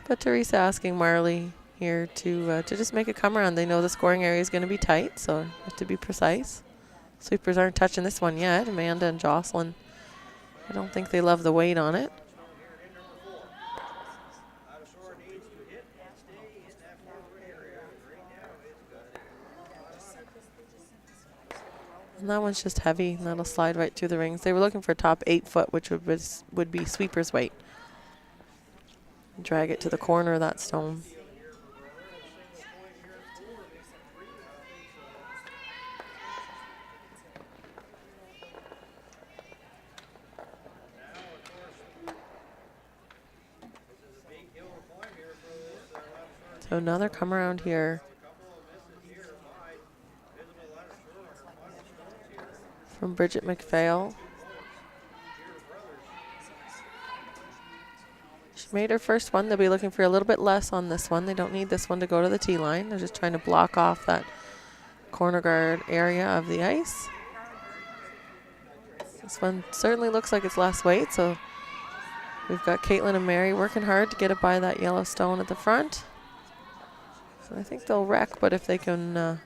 But Teresa asking Marley here to just make a come around. They know the scoring area is going to be tight, so you have to be precise. Sweepers aren't touching this one yet. Amanda and Jocelyn, I don't think they love the weight on it. And that one's just heavy, and that'll slide right through the rings. They were looking for a top 8 foot, which would be sweeper's weight. Drag it to the corner of that stone. So another come around here from Bridget McPhail. She made her first one. They'll be looking for a little bit less on this one. They don't need this one to go to the tee line. They're just trying to block off that corner guard area of the ice. This one certainly looks like it's less weight, so we've got Caitlin and Mary working hard to get it by that yellow stone at the front. So I think they'll wreck, but if they can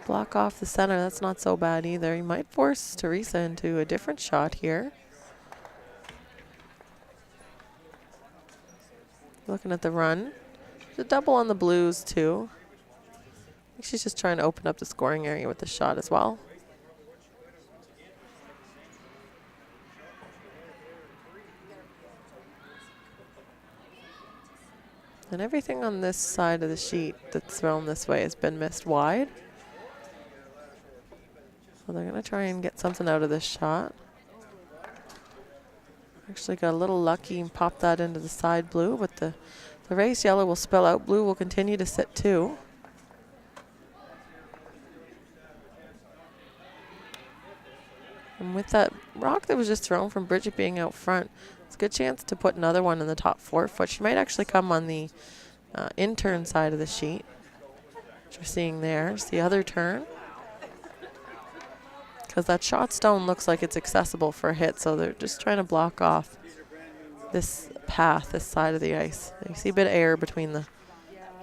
block off the center, that's not so bad either. You might force Teresa into a different shot here. Looking at the run. There's a double on the Blues too. I think she's just trying to open up the scoring area with the shot as well. And everything on this side of the sheet that's thrown this way has been missed wide. So they're going to try and get something out of this shot. Actually got a little lucky and popped that into the side blue, but the race yellow will spill out. Blue will continue to sit too. And with that rock that was just thrown from Bridget being out front, it's a good chance to put another one in the top 4 foot. She might actually come on the in-turn side of the sheet, which we're seeing there. It's the other turn. Because that shot stone looks like it's accessible for a hit, so they're just trying to block off this path, this side of the ice. You see a bit of air between the,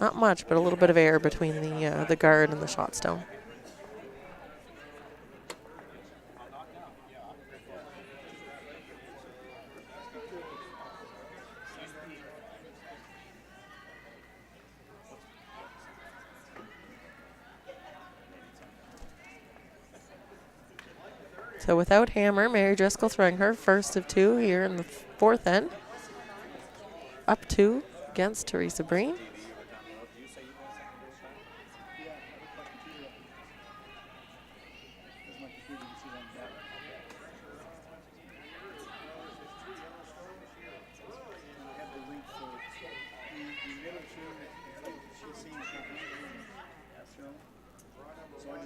not much, but a little bit of air between the guard and the shot stone. So without hammer, Mary Driscoll throwing her first of 2 here in the 4th end. Up 2 against Teresa Breen.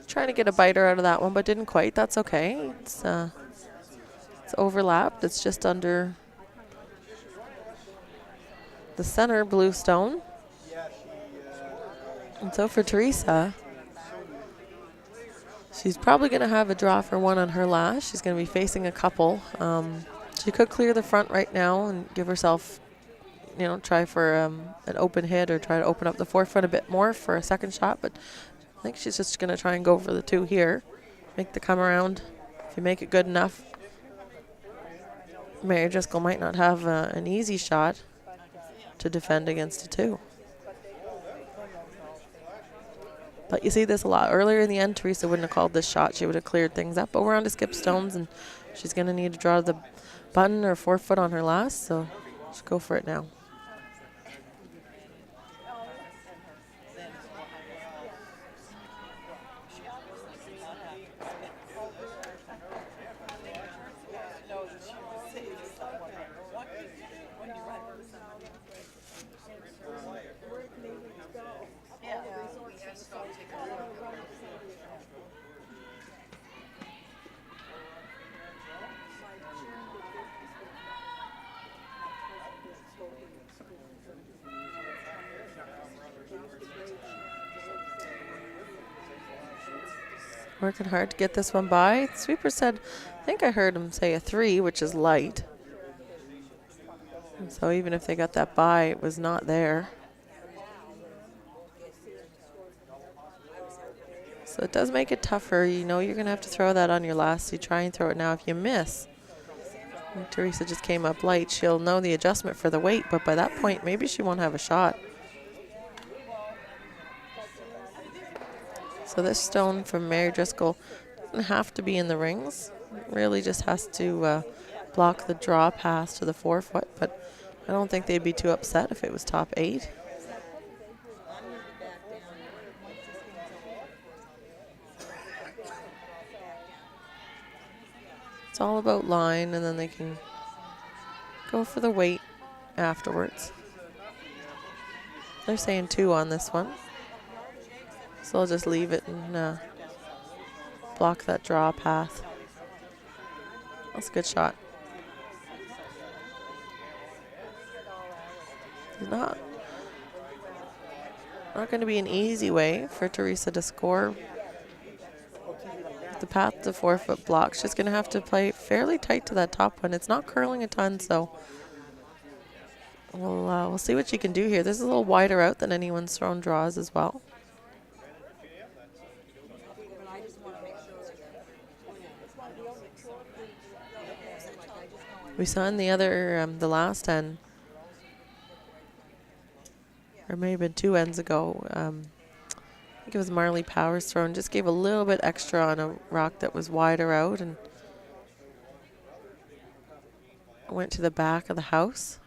Trying to get a biter out of that one, but didn't quite. That's okay. It's overlapped. It's just under the center blue stone. And so for Teresa, she's probably going to have a draw for one on her last. She's going to be facing a couple. She could clear the front right now and give herself, try for an open hit or try to open up the 4 foot a bit more for a second shot, but I think she's just going to try and go for the 2 here. Make the come around. If you make it good enough, Mary Driscoll might not have an easy shot to defend against a 2. But you see this a lot. Earlier in the end, Teresa wouldn't have called this shot. She would have cleared things up. But we're on to skip stones, and she's going to need to draw the button or 4 foot on her last. So just go for it now. Working hard to get this one by. Sweeper said, I think I heard him say a 3, which is light. And so even if they got that by, it was not there. So it does make it tougher. You're going to have to throw that on your last. So you try and throw it now. If you miss, and Teresa just came up light, she'll know the adjustment for the weight, but by that point, maybe she won't have a shot. So this stone from Mary Driscoll doesn't have to be in the rings. It really just has to block the draw pass to the 4 foot, but I don't think they'd be too upset if it was top 8. It's all about line, and then they can go for the weight afterwards. They're saying 2 on this one. So I'll just leave it and block that draw path. That's a good shot. Not going to be an easy way for Teresa to score. The path to 4-foot block. She's going to have to play fairly tight to that top one. It's not curling a ton, so we'll see what she can do here. This is a little wider out than anyone's thrown draws as well. We saw in the other, the last end, or may have been 2 ends ago, I think it was Marley Powers thrown, just gave a little bit extra on a rock that was wider out and went to the back of the house.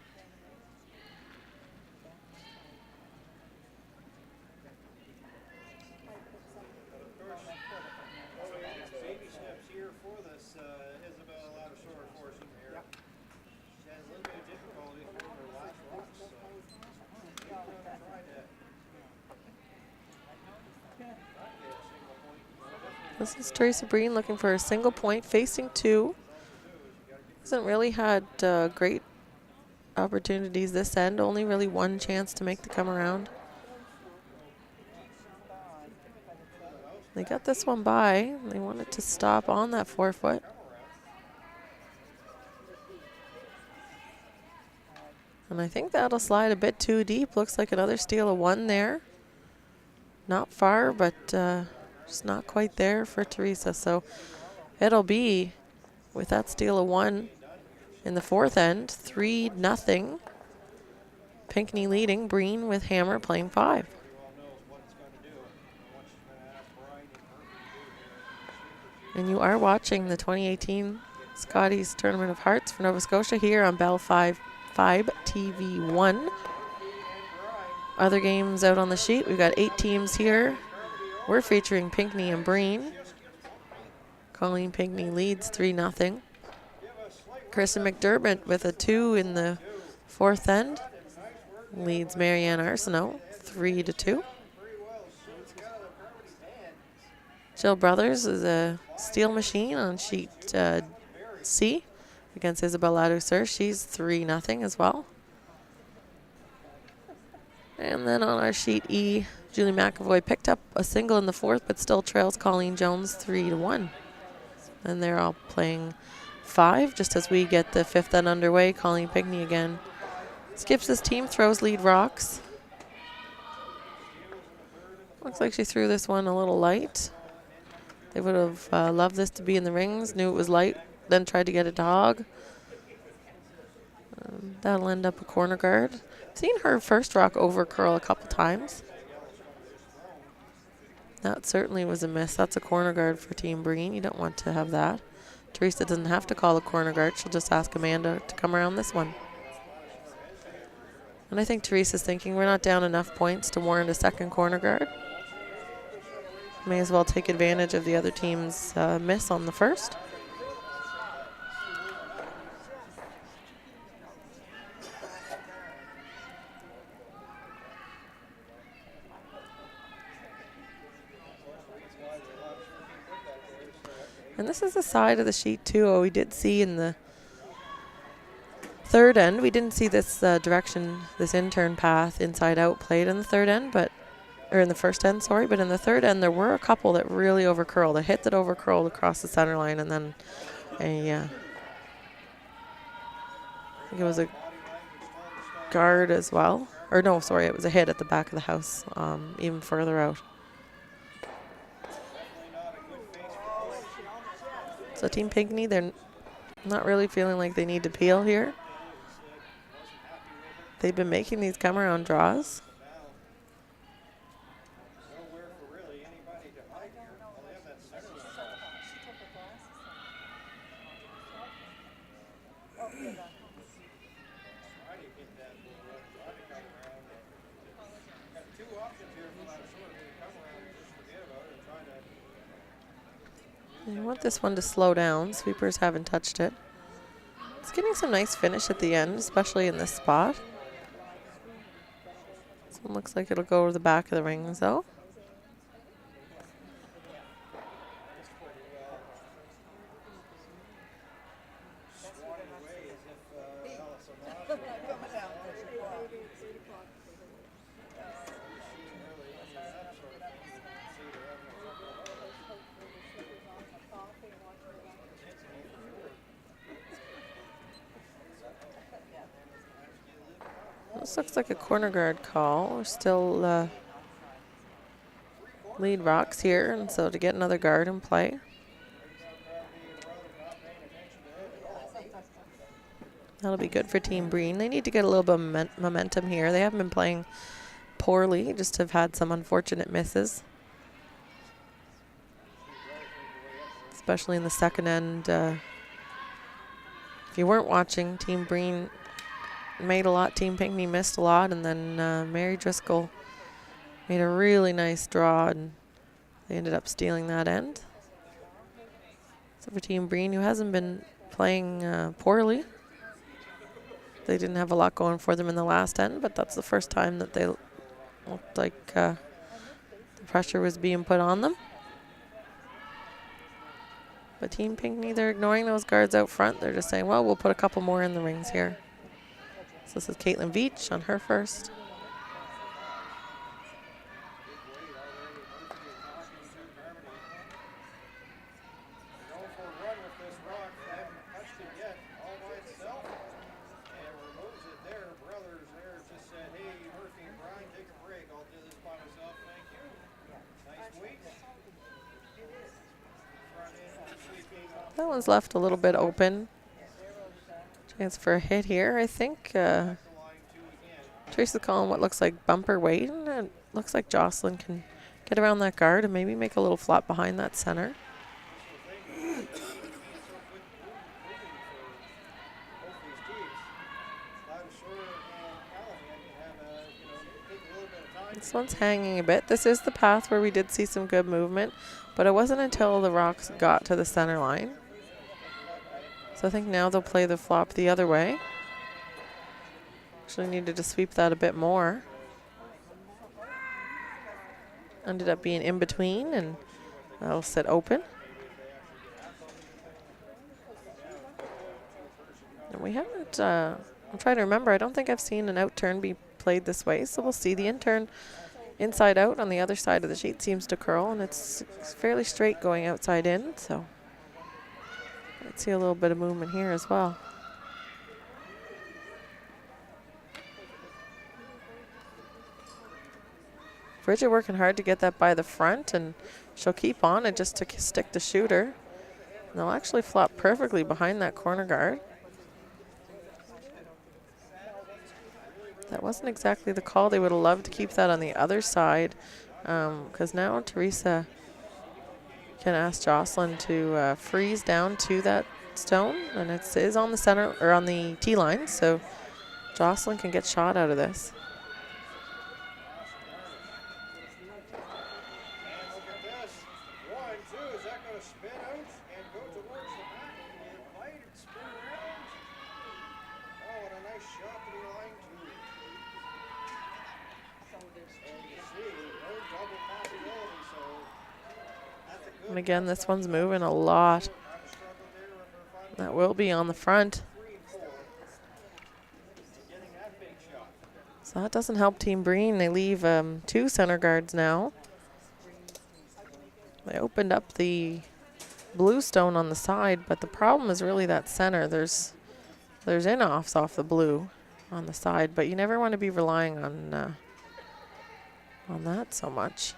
This is Teresa Breen looking for a single point, facing 2. Hasn't really had great opportunities this end, only really 1 chance to make the come around. They got this one by. They wanted to stop on that 4-foot. And I think that'll slide a bit too deep. Looks like another steal of 1 there. Not far, but just not quite there for Teresa. So it'll be, with that steal of 1 in the 4th end, 3-0. Pinkney leading, Breen with hammer playing 5. And you are watching the 2018 Scotties Tournament of Hearts for Nova Scotia here on Bell 5 TV 1. Other games out on the sheet. We've got 8 teams here. We're featuring Pinkney and Breen. Colleen Pinkney leads 3-0. Kristen McDermott with a 2 in the 4th end leads Marianne Arsenault 3-2. Jill Brothers is a steel machine on sheet C against Isabel Ladouceur. She's 3-0 as well. And then on our sheet E, Julie McAvoy picked up a single in the 4th, but still trails Colleen Jones 3-1. And they're all playing 5, just as we get the 5th end underway. Colleen Pinkney again skips his team, throws lead rocks. Looks like she threw this one a little light. They would have loved this to be in the rings, knew it was light, then tried to get it to hog. That'll end up a corner guard. Seen her first rock over curl a couple times. That certainly was a miss. That's a corner guard for Team Breen. You don't want to have that. Teresa doesn't have to call a corner guard. She'll just ask Amanda to come around this one. And I think Teresa's thinking we're not down enough points to warrant a second corner guard. May as well take advantage of the other team's miss on the first. And this is the side of the sheet too. We did see in the 3rd end, we didn't see this direction, this in-turn path inside out played in the 3rd end, or in the 1st end, sorry. But in the 3rd end, there were a couple that really overcurled. A hit that overcurled across the center line, and then I think it was a guard as well. Or no, sorry, it was a hit at the back of the house, even further out. So Team Pinkney, they're not really feeling like they need to peel here. They've been making these come-around draws. I want this one to slow down. Sweepers haven't touched it. It's getting some nice finish at the end, especially in this spot. This one looks like it'll go to the back of the rings, though. This looks like a corner guard call. We're still lead rocks here, and so to get another guard in play. That'll be good for Team Breen. They need to get a little bit of momentum here. They haven't been playing poorly, just have had some unfortunate misses. Especially in the second end. If you weren't watching, Team Breen made a lot, Team Pinkey missed a lot, and then Mary Driscoll made a really nice draw, and they ended up stealing that end. So for Team Breen, who hasn't been playing poorly, they didn't have a lot going for them in the last end, but that's the first time that they looked like the pressure was being put on them. But Team Pinkney, they're ignoring those guards out front. They're just saying, well, we'll put a couple more in the rings here. So this is Caitlin Veach on her first. That one's left a little bit open. Chance for a hit here, I think. Teresa's calling what looks like bumper weight, and it looks like Jocelyn can get around that guard and maybe make a little flop behind that center. This one's hanging a bit. This is the path where we did see some good movement, but it wasn't until the rocks got to the center line. So I think now they'll play the flop the other way. Actually needed to sweep that a bit more. Ended up being in between, and that'll sit open. And we haven't, I'm trying to remember, I don't think I've seen an out turn be played this way, so we'll see. The in turn inside out on the other side of the sheet seems to curl, and it's fairly straight going outside in, so let's see a little bit of movement here as well. Bridget working hard to get that by the front, and she'll keep on it just to stick the shooter. And they'll actually flop perfectly behind that corner guard. That wasn't exactly the call. They would have loved to keep that on the other side, because now Teresa can ask Jocelyn to freeze down to that stone, and it is on the center or on the tee line, so Jocelyn can get shot out of this. And again, this one's moving a lot. That will be on the front. So that doesn't help Team Breen. They leave two center guards now. They opened up the blue stone on the side, but the problem is really that center. There's in-offs off the blue on the side, but you never want to be relying on that so much.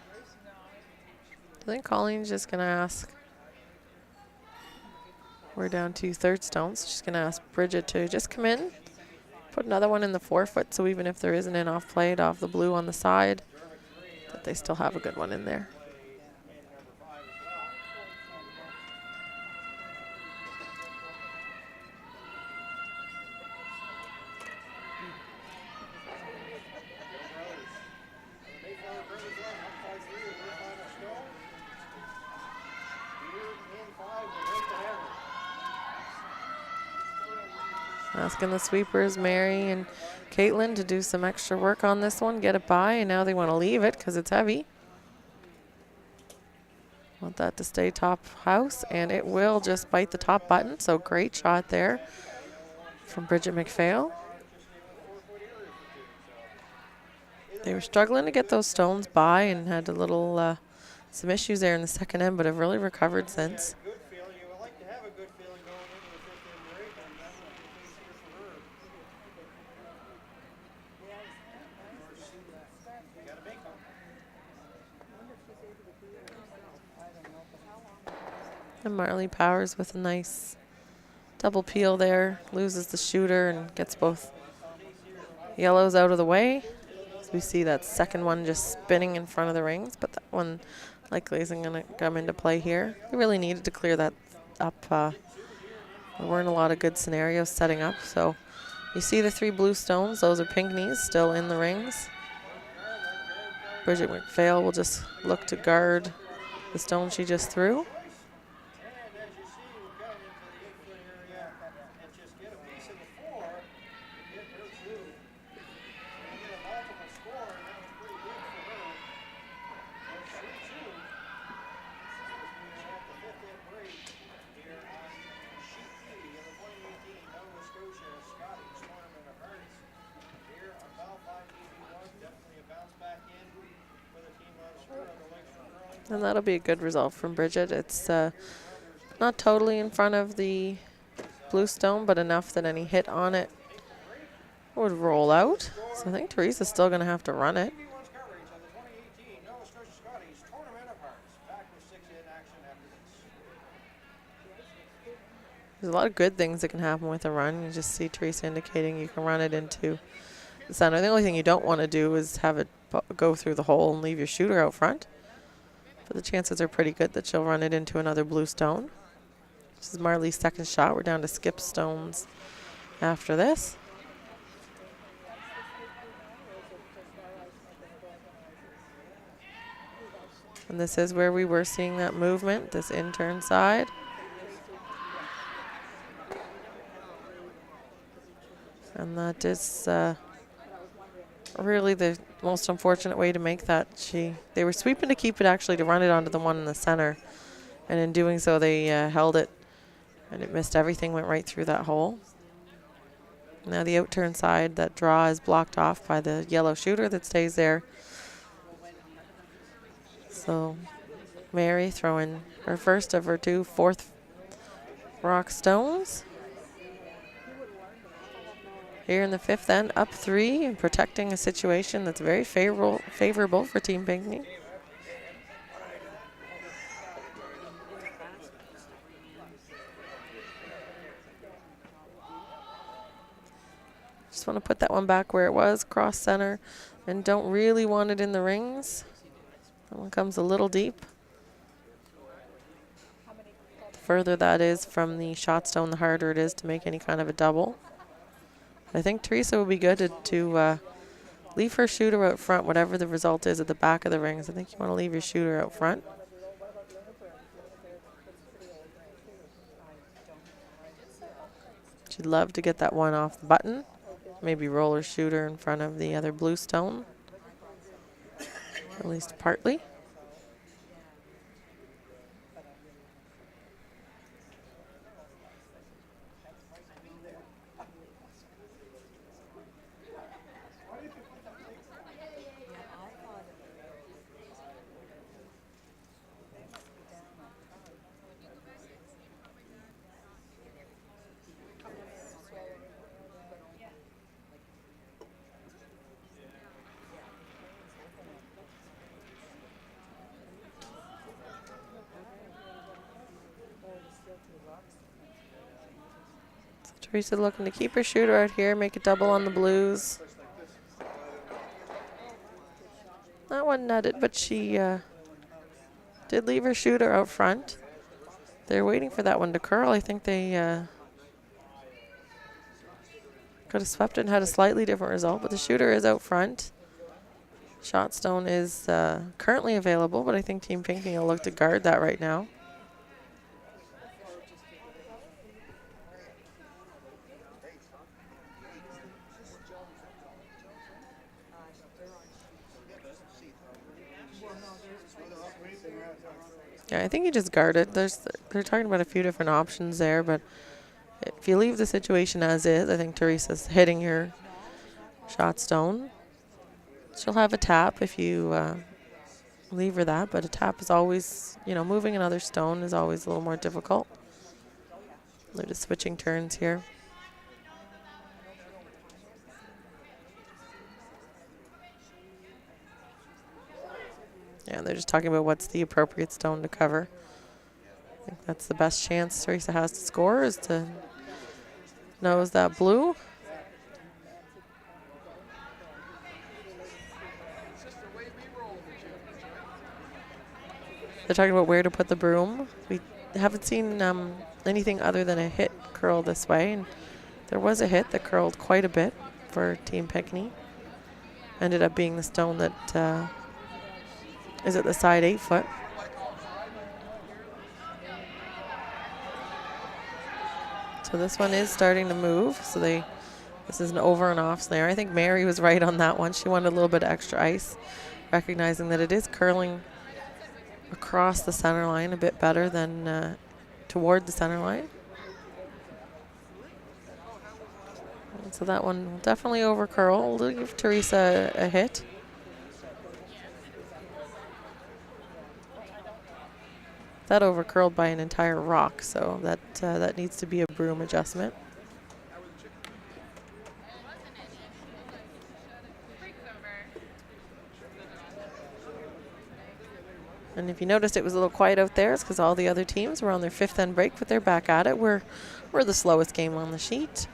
I think Colleen's just going to ask. We're down to third stones. She's going to ask Bridget to just come in, put another one in the 4-foot, so even if there is an in-off played off the blue on the side, that they still have a good one in there. Asking the sweepers, Mary and Caitlin, to do some extra work on this one, get it by, and now they want to leave it because it's heavy. Want that to stay top house, and it will just bite the top button, so great shot there from Bridget McPhail. They were struggling to get those stones by and had a little, some issues there in the second end, but have really recovered since. And Marley Powers with a nice double peel there. Loses the shooter and gets both yellows out of the way. So we see that second one just spinning in front of the rings, but that one likely isn't going to come into play here. We really needed to clear that up. There weren't a lot of good scenarios setting up. So you see the 3 blue stones. Those are Pinkney's still in the rings. Bridget McPhail will just look to guard the stone she just threw. And that'll be a good result from Bridget. It's not totally in front of the blue stone, but enough that any hit on it would roll out. So I think Teresa's still going to have to run it. There's a lot of good things that can happen with a run. You just see Teresa indicating you can run it into the center. The only thing you don't want to do is have it go through the hole and leave your shooter out front. But the chances are pretty good that she'll run it into another blue stone. This is Marley's second shot. We're down to skip stones after this. And this is where we were seeing that movement, this in-turn side. And that is really the most unfortunate way to make that. They were sweeping to keep it, actually, to run it onto the one in the center. And in doing so, they held it, and it missed everything, went right through that hole. Now the out-turn side, that draw is blocked off by the yellow shooter that stays there. So Mary throwing her first of her 2 fourth rock stones. Here in the 5th end, up 3 and protecting a situation that's very favorable for Team Pinkney. Just want to put that one back where it was, cross center, and don't really want it in the rings. That one comes a little deep. The further that is from the shot stone, the harder it is to make any kind of a double. I think Teresa will be good to leave her shooter out front, whatever the result is at the back of the rings. I think you want to leave your shooter out front. She'd love to get that one off the button. Maybe roll her shooter in front of the other blue stone, at least partly. Teresa looking to keep her shooter out here, make a double on the blues. That one nutted, but she did leave her shooter out front. They're waiting for that one to curl. I think they could have swept it and had a slightly different result, but the shooter is out front. Shot stone is currently available, but I think Team Pinkney will look to guard that right now. Yeah, I think you just guard it. They're talking about a few different options there, but if you leave the situation as is, I think Teresa's hitting her shot stone. She'll have a tap if you leave her that, but a tap is always, moving another stone is always a little more difficult. They're just switching turns here. Yeah, they're just talking about what's the appropriate stone to cover. I think that's the best chance Teresa has to score, is to nose that blue. They're talking about where to put the broom. We haven't seen anything other than a hit curl this way. And there was a hit that curled quite a bit for Team Pinkey. Ended up being the stone that is at the side 8 foot. So this one is starting to move. So this is an over and off snare. I think Mary was right on that one. She wanted a little bit of extra ice, recognizing that it is curling across the center line a bit better than toward the center line. And so that one will definitely over curl. We'll give Teresa a hit. That over curled by an entire rock, so that needs to be a broom adjustment. And if you noticed, it was a little quiet out there. It's because all the other teams were on their 5th end break, but they're back at it. We're the slowest game on the sheet.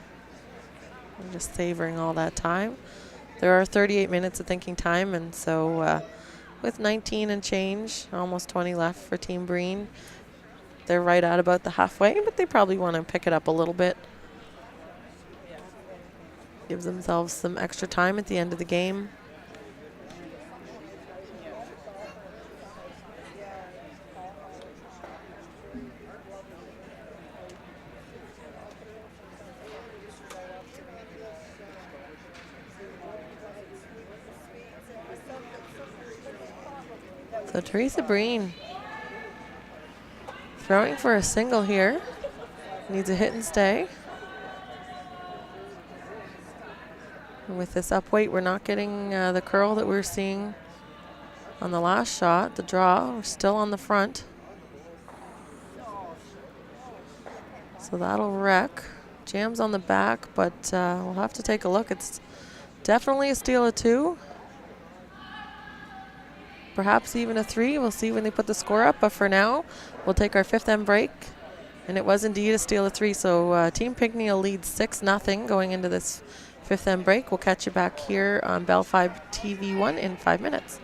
We're just savoring all that time. There are 38 minutes of thinking time, and so with 19 and change, almost 20 left for Team Breen, they're right at about the halfway, but they probably want to pick it up a little bit. Gives themselves some extra time at the end of the game. So Teresa Breen throwing for a single here. Needs a hit and stay. And with this up weight, we're not getting the curl that we're seeing on the last shot. The draw, we're still on the front. So that'll wreck. Jams on the back, but we'll have to take a look. It's definitely a steal of 2. Perhaps even a 3. We'll see when they put the score up. But for now, we'll take our 5th end break. And it was indeed a steal of 3. So Team Pinkey will lead 6-0 going into this 5th end break. We'll catch you back here on Bell 5 TV 1 in 5 minutes.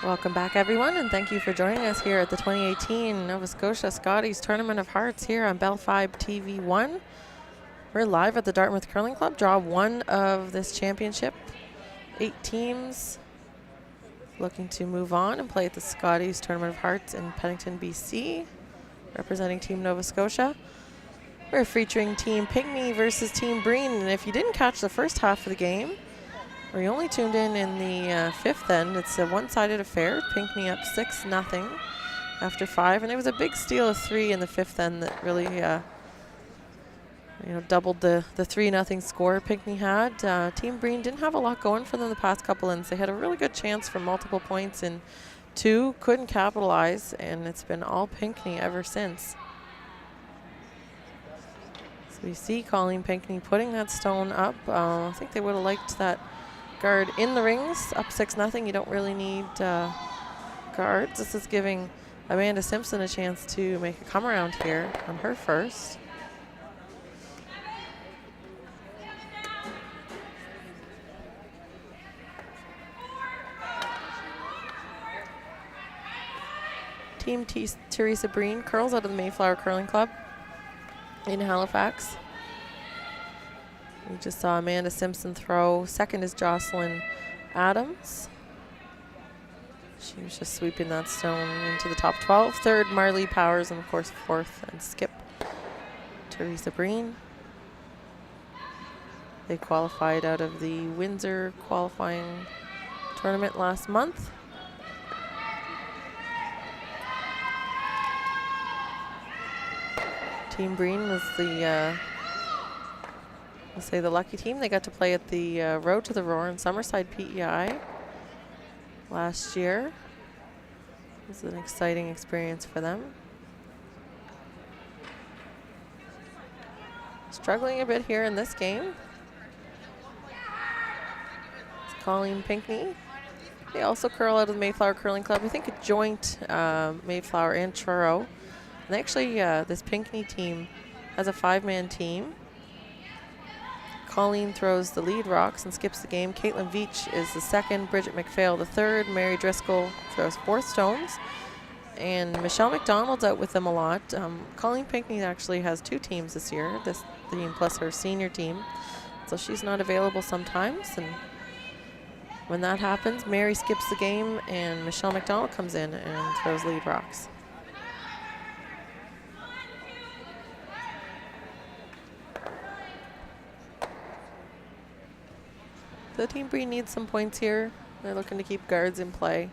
Welcome back, everyone, and thank you for joining us here at the 2018 Nova Scotia Scotties Tournament of Hearts here on Bell 5 TV 1. We're live at the Dartmouth Curling Club, draw 1 of this championship. 8 teams looking to move on and play at the Scotties Tournament of Hearts in Pennington, BC, representing Team Nova Scotia. We're featuring Team Pinkey versus Team Breen, and if you didn't catch the first half of the game, or you only tuned in the fifth end, it's a one-sided affair. Pinkey up 6-0 after 5, and it was a big steal of 3 in the fifth end that really doubled the 3-0 score Pinkey had. Team Breen didn't have a lot going for them the past couple ends. They had a really good chance for multiple points in 2, couldn't capitalize, and it's been all Pinkey ever since. So we see Colleen Pinkey putting that stone up. I think they would have liked that guard in the rings, up 6-0. You don't really need guards. This is giving Amanda Simpson a chance to make a come around here on her first. Team Teresa Breen curls out of the Mayflower Curling Club in Halifax. We just saw Amanda Simpson throw. Second is Jocelyn Adams. She was just sweeping that stone into the top 12. Third, Marley Powers, and of course fourth and skip Teresa Breen. They qualified out of the Windsor qualifying tournament last month. Team Breen was the the lucky team. They got to play at the Road to the Roar in Summerside PEI last year. It was an exciting experience for them. Struggling a bit here in this game. It's Colleen Pinkey. They also curl out of the Mayflower Curling Club. I think a joint Mayflower and Truro. And actually, this Pinkey team has a 5-man team. Colleen throws the lead rocks and skips the game. Caitlin Veach is the second. Bridget McPhail the third. Mary Driscoll throws fourth stones. And Michelle McDonald's out with them a lot. Colleen Pinkey actually has 2 teams this year, this team plus her senior team. So she's not available sometimes. And when that happens, Mary skips the game and Michelle McDonald comes in and throws lead rocks. The Team Breen needs some points here. They're looking to keep guards in play.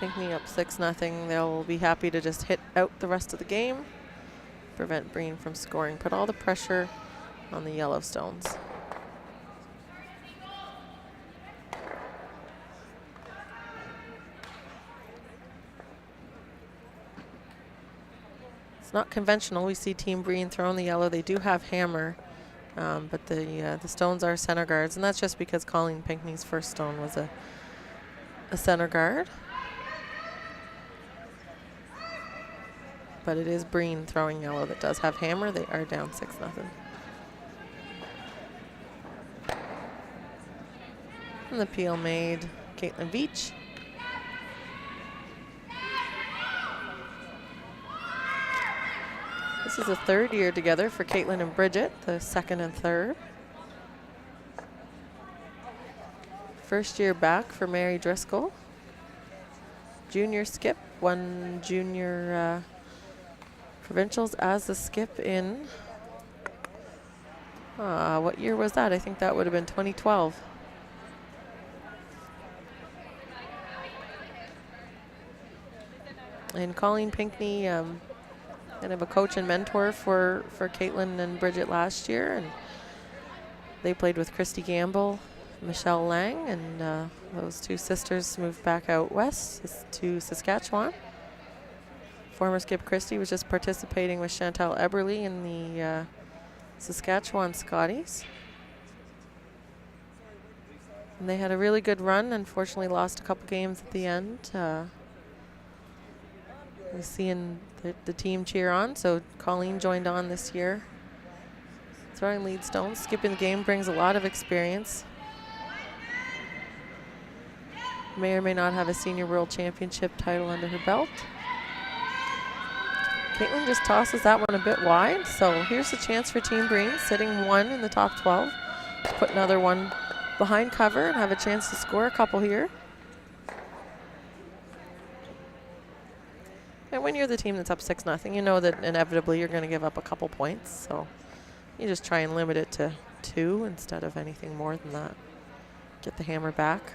Pinkey up 6-0. They'll be happy to just hit out the rest of the game, prevent Breen from scoring. Put all the pressure on the Yellowstones. It's not conventional. We see Team Breen throwing the yellow. They do have hammer. But the stones are center guards, and that's just because Colleen Pinkney's first stone was a center guard. But it is Breen throwing yellow that does have hammer. They are down 6-0. And the peel made Caitlin Veach. This is the 3rd year together for Caitlin and Bridget, the 2nd and 3rd. First year back for Mary Driscoll. Junior skip, 1 junior provincials as the skip in, what year was that? I think that would have been 2012. And Colleen Pinkney, kind of a coach and mentor for Caitlin and Bridget last year, and they played with Christy Gamble, Michelle Lang, and those 2 sisters moved back out west to Saskatchewan. Former skip Christy was just participating with Chantal Eberly in the Saskatchewan Scotties. And they had a really good run, unfortunately lost a couple games at the end. We're seeing the team cheer on, so Colleen joined on this year. Throwing lead stones, skipping the game brings a lot of experience. may or may not have a senior world championship title under her belt. Caitlin just tosses that one a bit wide, so here's a chance for Team Breen, sitting 1 in the top 12, to put another one behind cover and have a chance to score a couple here. And when you're the team that's up 6-0, you know that inevitably you're going to give up a couple points, so you just try and limit it to 2 instead of anything more than that. Get the hammer back.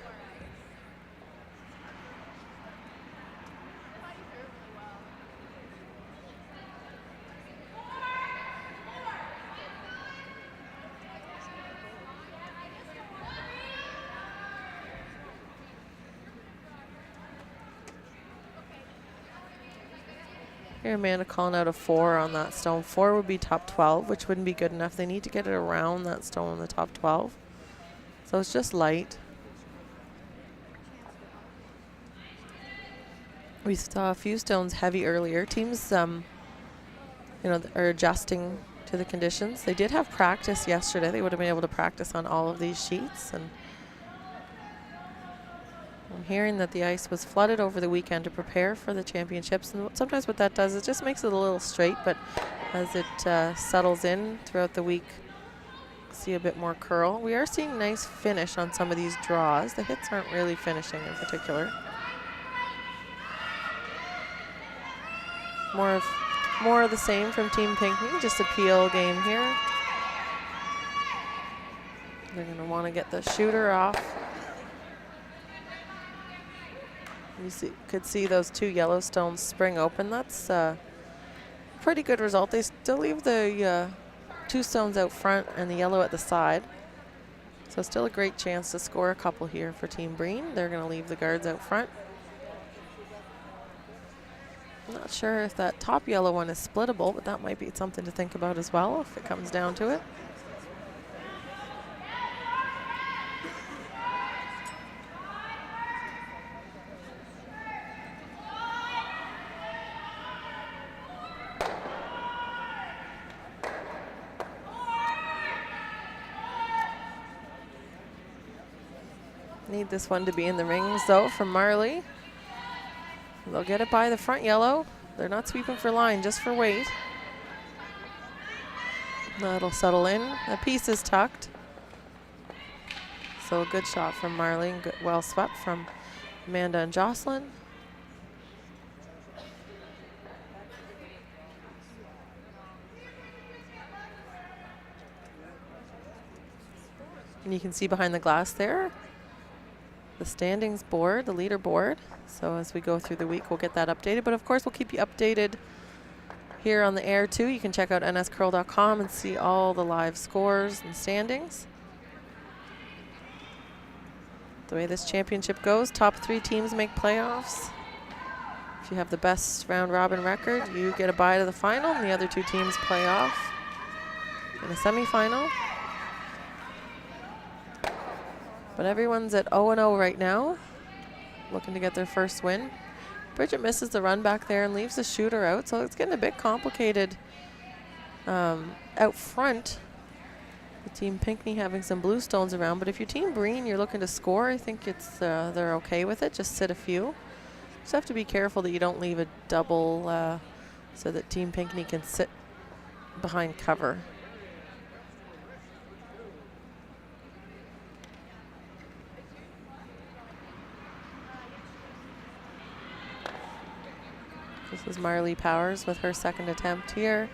Here, Amanda calling out a 4 on that stone. 4 would be top 12, which wouldn't be good enough. They need to get it around that stone in the top 12. So it's just light. We saw a few stones heavy earlier. Teams, you know, are adjusting to the conditions. They did have practice yesterday. They would have been able to practice on all of these sheets. And I'm hearing that the ice was flooded over the weekend to prepare for the championships. And sometimes what that does is just makes it a little straight, but as it settles in throughout the week, see a bit more curl. We are seeing nice finish on some of these draws. The hits aren't really finishing in particular. More of the same from Team Pinkey, just a peel game here. They're going to want to get the shooter off. You could see those 2 yellow stones spring open. That's a pretty good result. They still leave the 2 stones out front and the yellow at the side. So still a great chance to score a couple here for Team Breen. They're going to leave the guards out front. I'm not sure if that top yellow one is splittable, but that might be something to think about as well if it comes down to it. Need this one to be in the rings, though, from Marley. They'll get it by the front yellow. They're not sweeping for line, just for weight. That'll settle in. The piece is tucked. So a good shot from Marley, and good, well swept from Amanda and Jocelyn. And you can see behind the glass there the standings board, the leaderboard. So as we go through the week, we'll get that updated. But of course, we'll keep you updated here on the air too. You can check out nscurl.com and see all the live scores and standings. The way this championship goes, top 3 teams make playoffs. If you have the best round robin record, you get a bye to the final, and the other 2 teams play off in a semifinal. But everyone's at 0-0 right now, looking to get their first win. Bridget misses the run back there and leaves the shooter out, so it's getting a bit complicated out front. The Team Pinkney having some blue stones around, but if you're Team Breen, you're looking to score, I think it's they're okay with it. Just sit a few. Just have to be careful that you don't leave a double so that Team Pinkney can sit behind cover. This is Marley Powers with her second attempt here.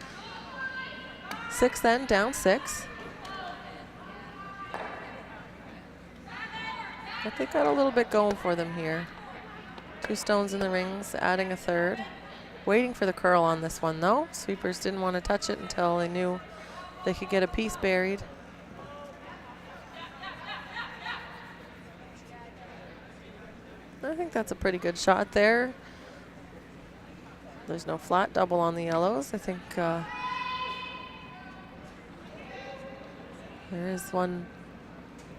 6 then, down 6. But they got a little bit going for them here. 2 stones in the rings, adding a third. Waiting for the curl on this one though. Sweepers didn't want to touch it until they knew they could get a piece buried. I think that's a pretty good shot there. There's no flat double on the yellows. I think there is one.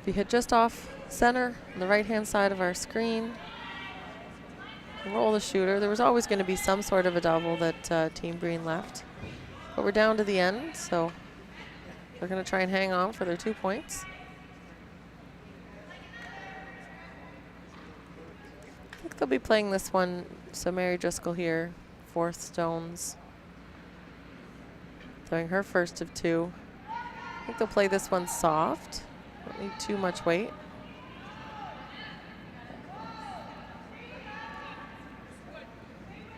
If you hit just off center on the right-hand side of our screen, roll the shooter. There was always going to be some sort of a double that Team Breen left. But we're down to the end, so they're going to try and hang on for their 2 points. they'll be playing this one. So Mary Driscoll here, 4th stones. Throwing her first of 2. I think they'll play this one soft. Don't need too much weight.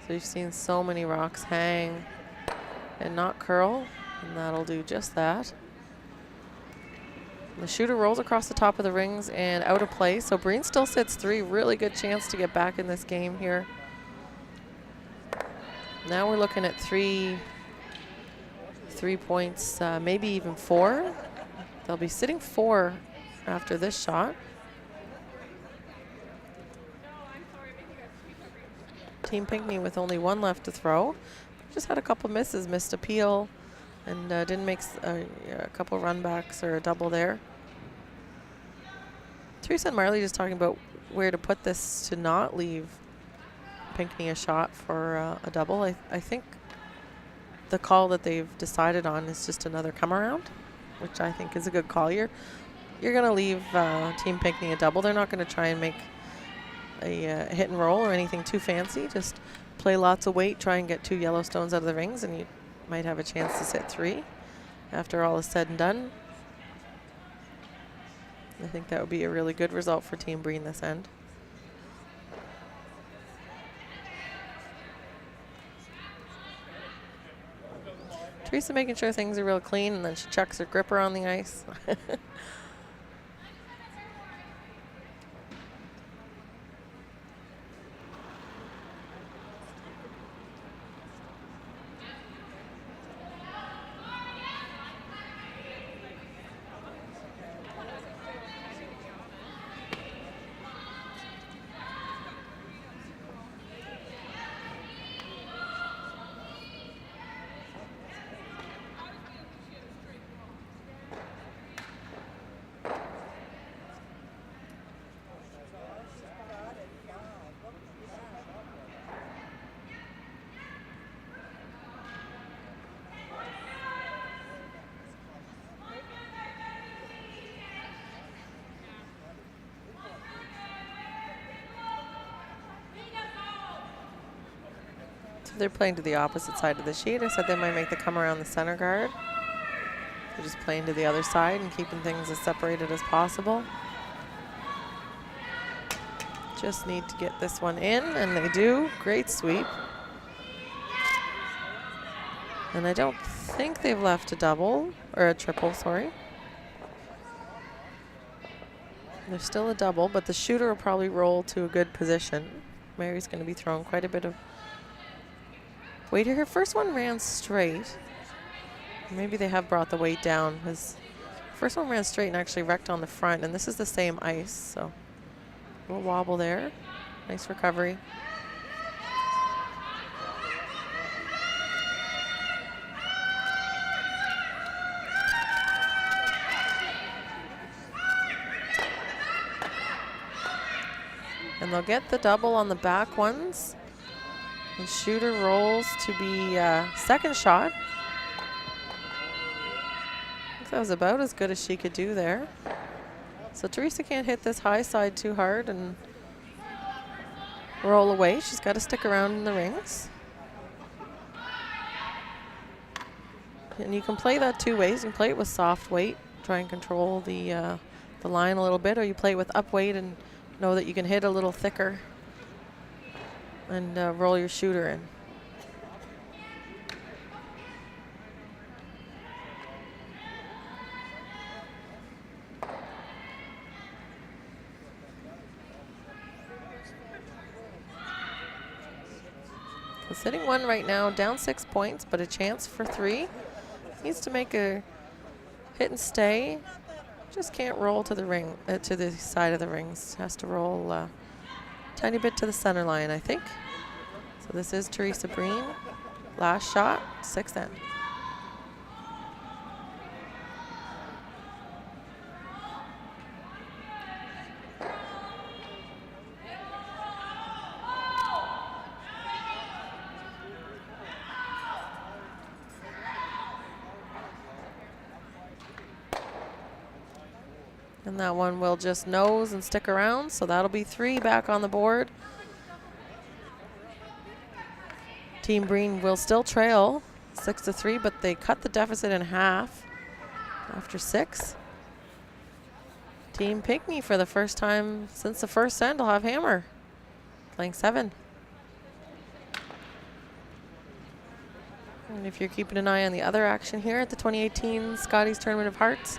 So you've seen so many rocks hang and not curl, and that'll do just that. The shooter rolls across the top of the rings and out of play. So Breen still sits 3. Really good chance to get back in this game here. Now we're looking at 3 points, maybe even 4. They'll be sitting 4 after this shot. Team Pinkney with only 1 left to throw. Just had a couple misses, missed a peel, and didn't make a couple runbacks or a double there. Teresa and Marley just talking about where to put this to not leave Pinkney a shot for a double. I think the call that they've decided on is just another come around, which I think is a good call. You're going to leave Team Pinkney a double. They're not going to try and make a hit and roll or anything too fancy. Just play lots of weight, try and get 2 yellow stones out of the rings, and you might have a chance to sit 3 after all is said and done. I think that would be a really good result for Team Breen this end. Teresa making sure things are real clean, and then she chucks her gripper on the ice. They're playing to the opposite side of the sheet. I said they might make the come around the center guard. They're just playing to the other side and keeping things as separated as possible. Just need to get this one in, and they do. Great sweep. And I don't think they've left a double, or a triple, sorry. There's still a double, but the shooter will probably roll to a good position. Mary's going to be throwing quite a bit of weight here. Her first one ran straight. Maybe they have brought the weight down. His first one ran straight and actually wrecked on the front, and this is the same ice, so a little wobble there. Nice recovery. And they'll get the double on the back ones. The shooter rolls to be second shot. I think that was about as good as she could do there. So Teresa can't hit this high side too hard and roll away. She's got to stick around in the rings. And you can play that 2 ways. You can play it with soft weight, try and control the line a little bit, or you play it with up weight and know that you can hit a little thicker and roll your shooter in. So sitting 1 right now, down 6 points, but a chance for 3. Needs to make a hit and stay. Just can't roll to the ring, to the side of the rings. Has to roll a tiny bit to the center line, I think. So this is Teresa Breen. Last shot, 6th end. And that one will just nose and stick around, so that'll be 3 back on the board. Team Breen will still trail 6-3, but they cut the deficit in half after 6. Team Pinkey, for the first time since the first end, will have hammer, playing 7. And if you're keeping an eye on the other action here at the 2018 Scotties Tournament of Hearts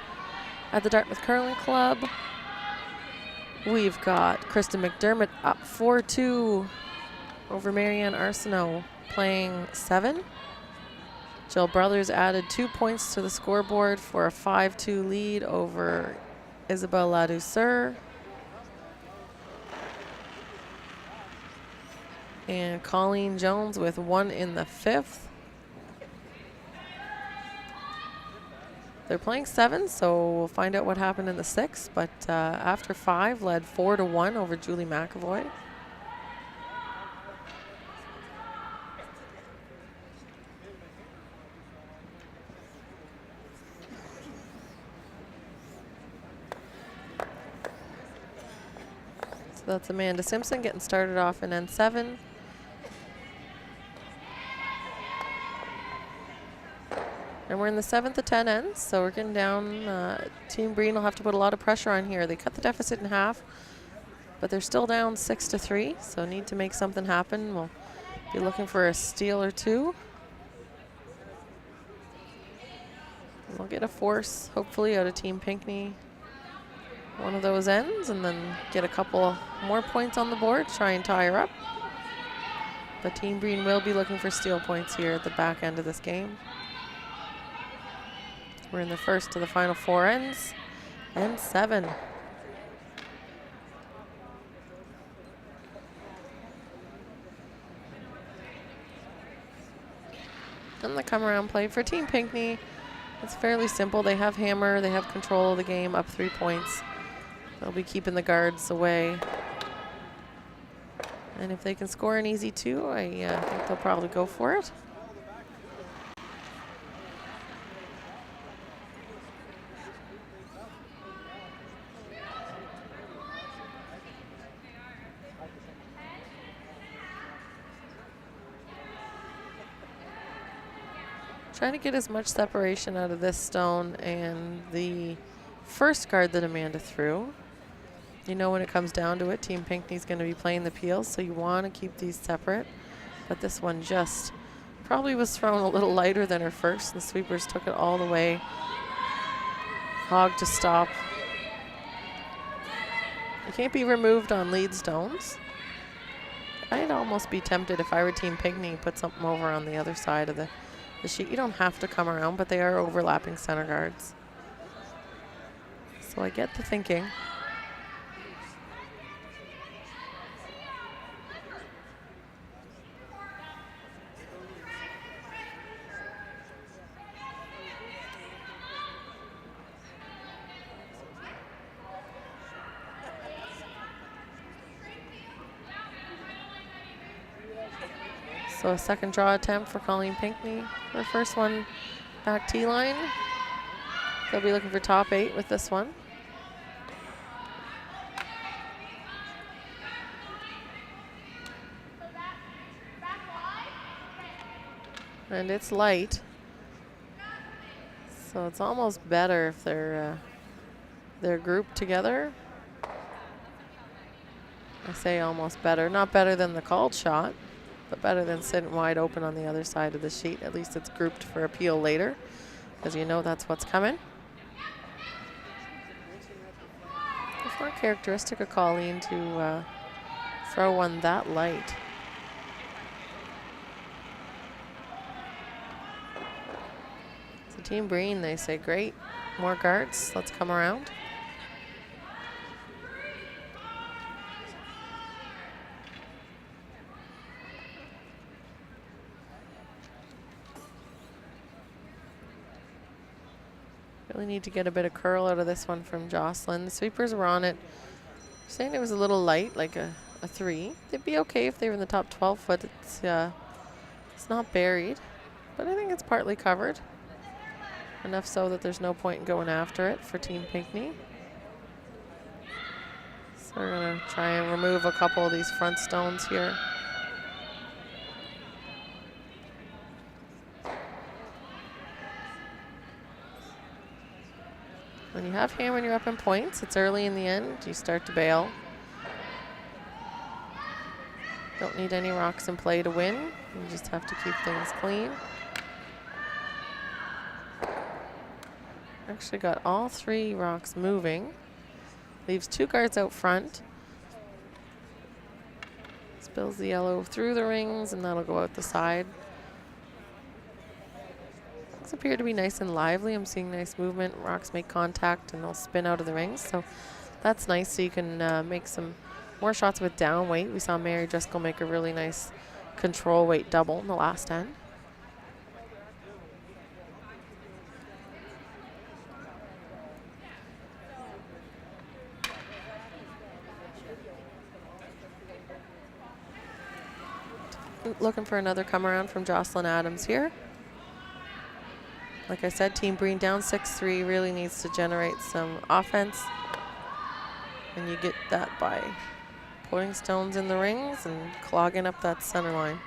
at the Dartmouth Curling Club, we've got Kristen McDermott up 4-2 over Marianne Arsenault, playing 7. Jill Brothers added 2 points to the scoreboard for a 5-2 lead over Isabelle Ladouceur. And Colleen Jones with 1 in the 5th. They're playing 7, so we'll find out what happened in the 6th. But after 5, led 4-1 over Julie McAvoy. So that's Amanda Simpson getting started off in N7. And we're in the 7th of 10 ends, so we're getting down. Team Breen will have to put a lot of pressure on here. They cut the deficit in half, but they're still down 6-3, so need to make something happen. We'll be looking for a steal or 2. We'll get a force, hopefully, out of Team Pinkney one of those ends, and then get a couple more points on the board, try and tie her up. But Team Breen will be looking for steal points here at the back end of this game. We're in the first of the final 4 ends, and 7. And the come around play for Team Pinkney. It's fairly simple. They have hammer, they have control of the game, up 3 points. They'll be keeping the guards away. And if they can score an easy 2, I think they'll probably go for it. Trying to get as much separation out of this stone and the first guard that Amanda threw. You know, when it comes down to it, Team Pinkney's going to be playing the peels, so you want to keep these separate. But this one just probably was thrown a little lighter than her first. The sweepers took it all the way. Hog to stop. It can't be removed on lead stones. I'd almost be tempted if I were Team Pinkney, put something over on the other side of the sheet. You don't have to come around, but they are overlapping center guards. So I get the thinking. So a second draw attempt for Colleen Pinkney. Her first one back T-line. They'll be looking for top 8 with this one. And it's light. So it's almost better if they're grouped together. I say almost better. Not better than the called shot, but better than sitting wide open on the other side of the sheet. At least it's grouped for appeal later, because you know that's what's coming. It's not characteristic of Colleen to throw one that light. So Team Breen, they say, great, more guards, let's come around. Really need to get a bit of curl out of this one from Jocelyn. The sweepers were on it, saying it was a little light, like a 3. They'd be okay if they were in the top 12 foot. It's not buried, but I think it's partly covered. Enough so that there's no point in going after it for Team Pinkney. So we're gonna try and remove a couple of these front stones here. When you have hammer and you're up in points, it's early in the end, you start to bail. Don't need any rocks in play to win. You just have to keep things clean. Actually got all 3 rocks moving. Leaves 2 guards out front. Spills the yellow through the rings, and that'll go out the side. Things appear to be nice and lively. I'm seeing nice movement. Rocks make contact, and they'll spin out of the rings. So that's nice, so you can make some more shots with down weight. We saw Mary Driscoll make a really nice control weight double in the last end. Looking for another come around from Jocelyn Adams here. Like I said, Team Breen down 6-3, really needs to generate some offense. And you get that by putting stones in the rings and clogging up that center line.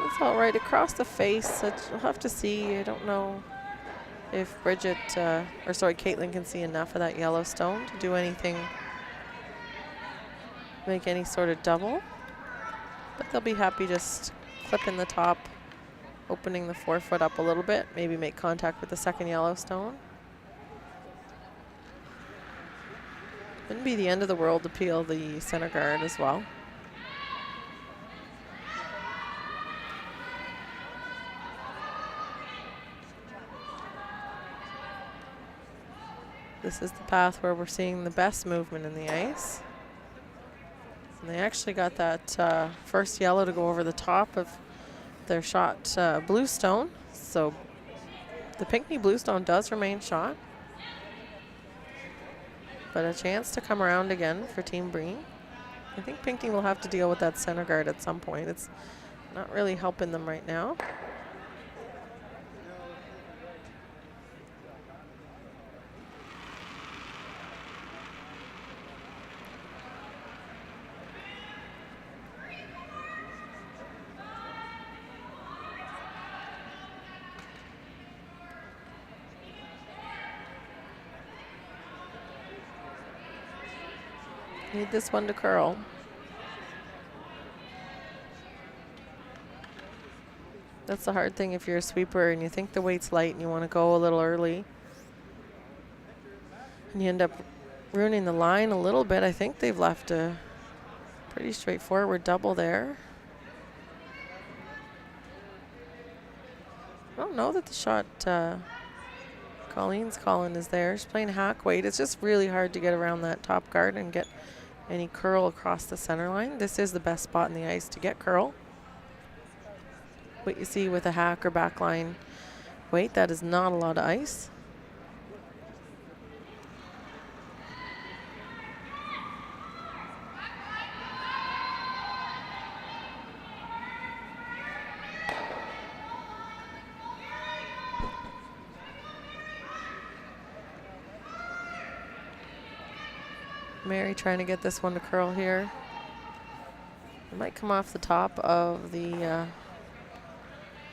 It's all right across the face. We'll have to see. I don't know if Caitlin can see enough of that yellow stone to do anything, make any sort of double. But they'll be happy just clipping the top, opening the forefoot up a little bit, maybe make contact with the second yellow stone. Wouldn't be the end of the world to peel the center guard as well. This is the path where we're seeing the best movement in the ice. And they actually got that first yellow to go over the top of their shot blue stone. So the Pinkey blue stone does remain shot. But a chance to come around again for Team Breen. I think Pinkey will have to deal with that center guard at some point. It's not really helping them right now. Need this one to curl. That's the hard thing if you're a sweeper and you think the weight's light and you want to go a little early. And you end up ruining the line a little bit. I think they've left a pretty straightforward double there. I don't know that the shot Colleen's calling is there. She's playing hack weight. It's just really hard to get around that top guard and get any curl across the center line. This is the best spot in the ice to get curl. What you see with a hack or back line weight, that is not a lot of ice. Mary trying to get this one to curl here. It might come off the top of the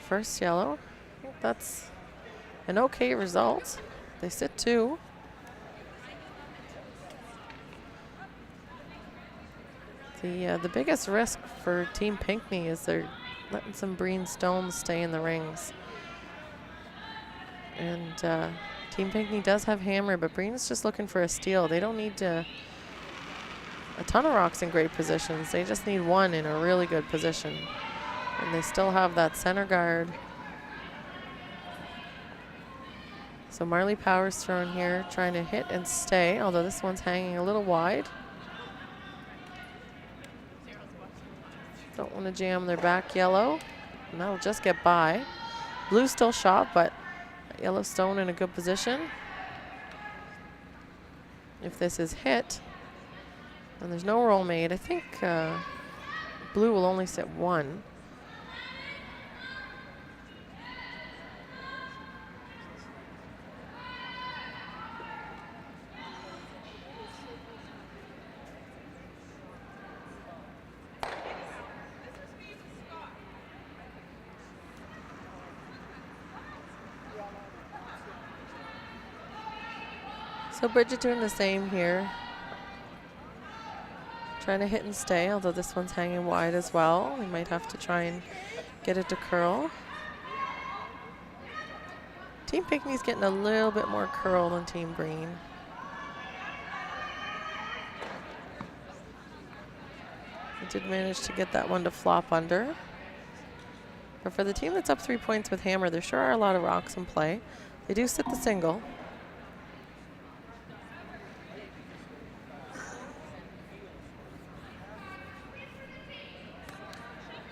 first yellow. I think that's an okay result. They sit 2. The biggest risk for Team Pinkney is they're letting some Breen stones stay in the rings. And Team Pinkney does have hammer, but Breen's just looking for a steal. They don't need a ton of rocks in great positions. They just need one in a really good position. And they still have that center guard. So Marley Powers thrown here, trying to hit and stay, although this one's hanging a little wide. Don't want to jam their back yellow, and that'll just get by. Blue still shot, but yellow stone in a good position. If this is hit, and there's no roll made, I think blue will only sit 1. So Bridget doing the same here. Trying to hit and stay, although this one's hanging wide as well. We might have to try and get it to curl. Team Pinkney's getting a little bit more curl than Team Breen. I did manage to get that one to flop under. But for the team that's up 3 points with hammer, there sure are a lot of rocks in play. They do sit the single.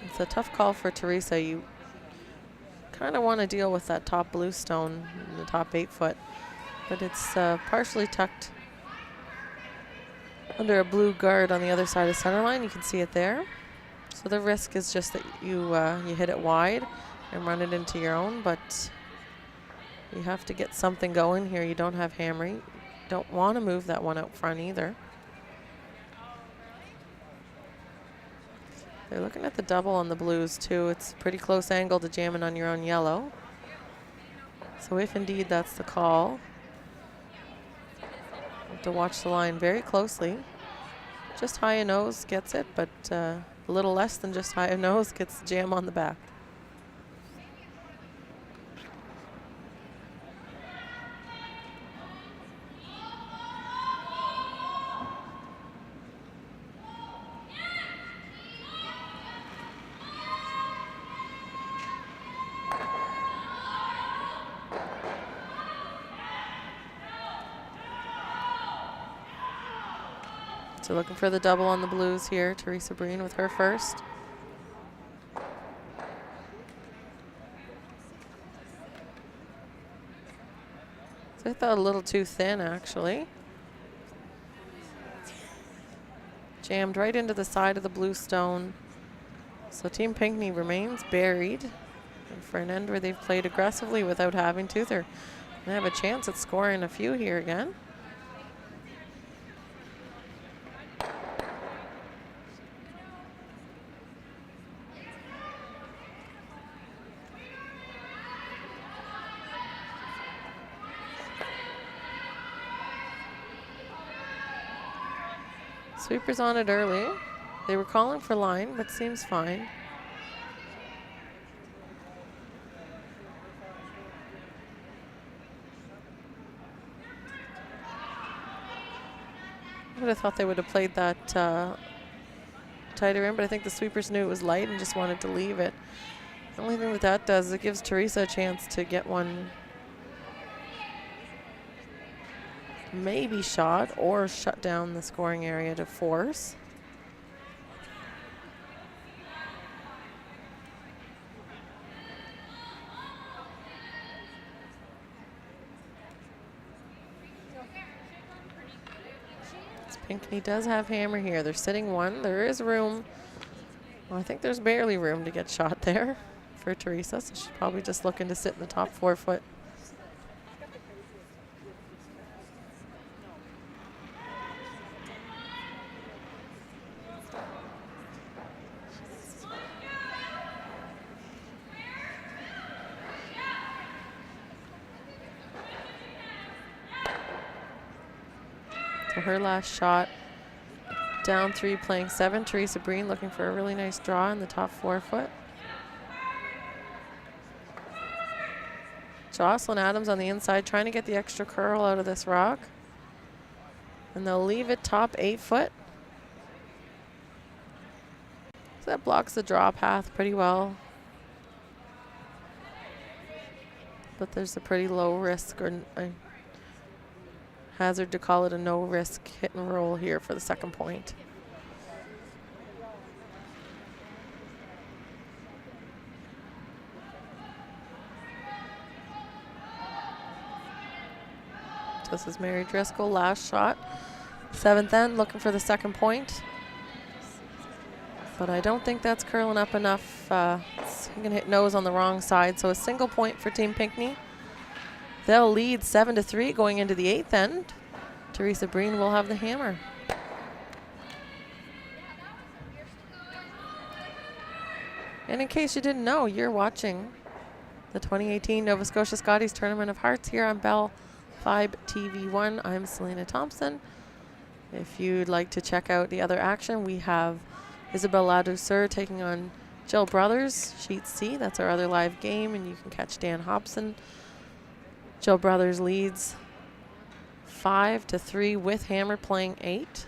It's a tough call for Teresa. You kind of want to deal with that top blue stone in the top 8 foot, but it's partially tucked under a blue guard on the other side of center line. You can see it there. So the risk is just that you hit it wide and run it into your own, but you have to get something going here. You don't have hammer. You don't want to move that one out front either. They're looking at the double on the blues too. It's a pretty close angle to jamming on your own yellow. So if indeed that's the call, you have to watch the line very closely. Just high a nose gets it, but a little less than just high a nose gets the jam on the back. So looking for the double on the blues here. Teresa Breen with her first. So I thought a little too thin, actually. Jammed right into the side of the blue stone. So Team Pinkney remains buried. And for an end where they've played aggressively without having to, they're going to have a chance at scoring a few here again. Sweepers on it early. They were calling for line, but seems fine. I would have thought they would have played that tighter in, but I think the sweepers knew it was light and just wanted to leave it. The only thing that does is it gives Teresa a chance to get one maybe shot or shut down the scoring area to force. Pinkney does have hammer here. They're sitting one. There is room. Well, I think there's barely room to get shot there for Teresa, so she's probably just looking to sit in the top 4 foot. So her last shot, down 3, playing 7. Teresa Breen looking for a really nice draw in the top 4 foot. Jocelyn Adams on the inside trying to get the extra curl out of this rock. And they'll leave it top 8 foot. So that blocks the draw path pretty well. But there's a pretty low risk or hazard to call it a no risk hit and roll here for the second point. This is Mary Driscoll, last shot. 7th end, looking for the second point. But I don't think that's curling up enough. He can hit nose on the wrong side, so a single point for Team Pinkney. They'll lead 7-3 going into the 8th end. Teresa Breen will have the hammer. And in case you didn't know, you're watching the 2018 Nova Scotia Scotties Tournament of Hearts here on Bell Vibe TV1. I'm Selena Thompson. If you'd like to check out the other action, we have Isabel Ladouceur taking on Jill Brothers, Sheet C. That's our other live game, and you can catch Dan Hobson. Jill Brothers leads 5-3 with Hammer playing 8.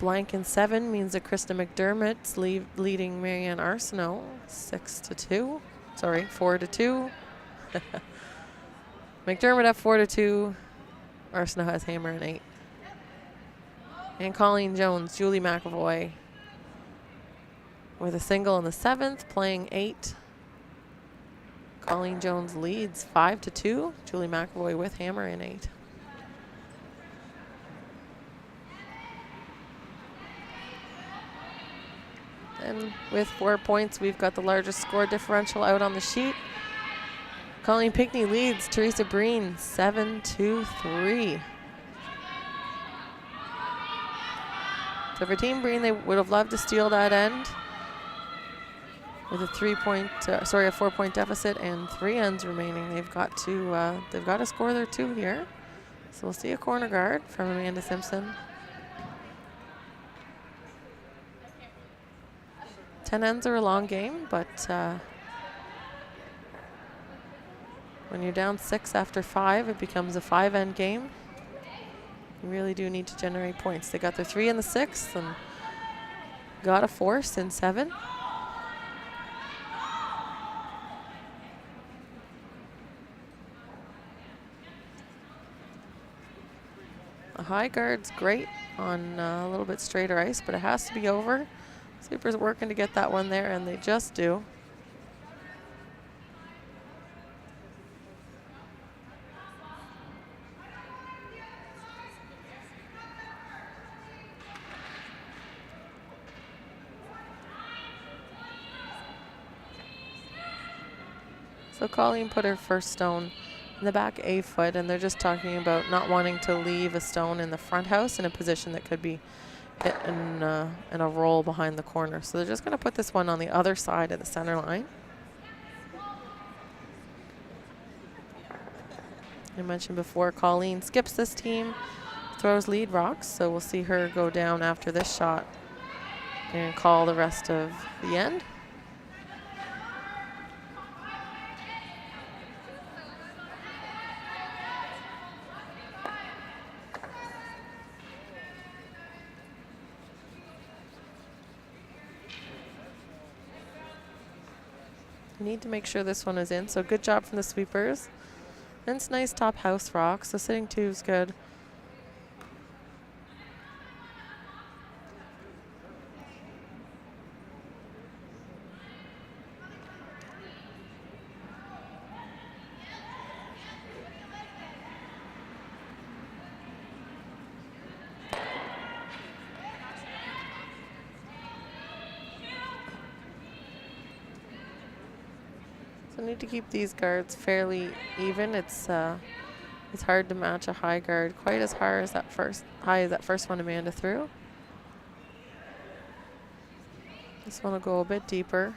Blank in 7 means that Krista McDermott's leading Marianne Arsenault 6-2. Sorry, 4-2. McDermott up 4-2. Arsenault has Hammer in 8. And Colleen Jones, Julie McAvoy with a single in the 7th, playing 8. Colleen Jones leads 5-2. Julie McAvoy with Hammer in 8. And with 4 points, we've got the largest score differential out on the sheet. Colleen Pinkey leads Teresa Breen 7-3. So for Team Breen, they would have loved to steal that end with a 4-point deficit and 3 ends remaining. They've got to score their 2 here. So we'll see a corner guard from Amanda Simpson. 10 ends are a long game, but when you're down 6 after 5, it becomes a 5-end game. You really do need to generate points. They got their 3 in the 6th and got a force in 7. A high guard's great on a little bit straighter ice, but it has to be over. Sweepers working to get that one there, and they just do. So Colleen put her first stone in the back A foot, and they're just talking about not wanting to leave a stone in the front house in a position that could be hit in a roll behind the corner. So they're just going to put this one on the other side of the center line. I mentioned before, Colleen skips this team, throws lead rocks, so we'll see her go down after this shot and call the rest of the end. Need to make sure this one is in, so good job from the sweepers. And it's nice top house rock, so sitting 2 is good. So need to keep these guards fairly even. It's hard to match a high guard quite as high as that first one Amanda threw. This one will go a bit deeper.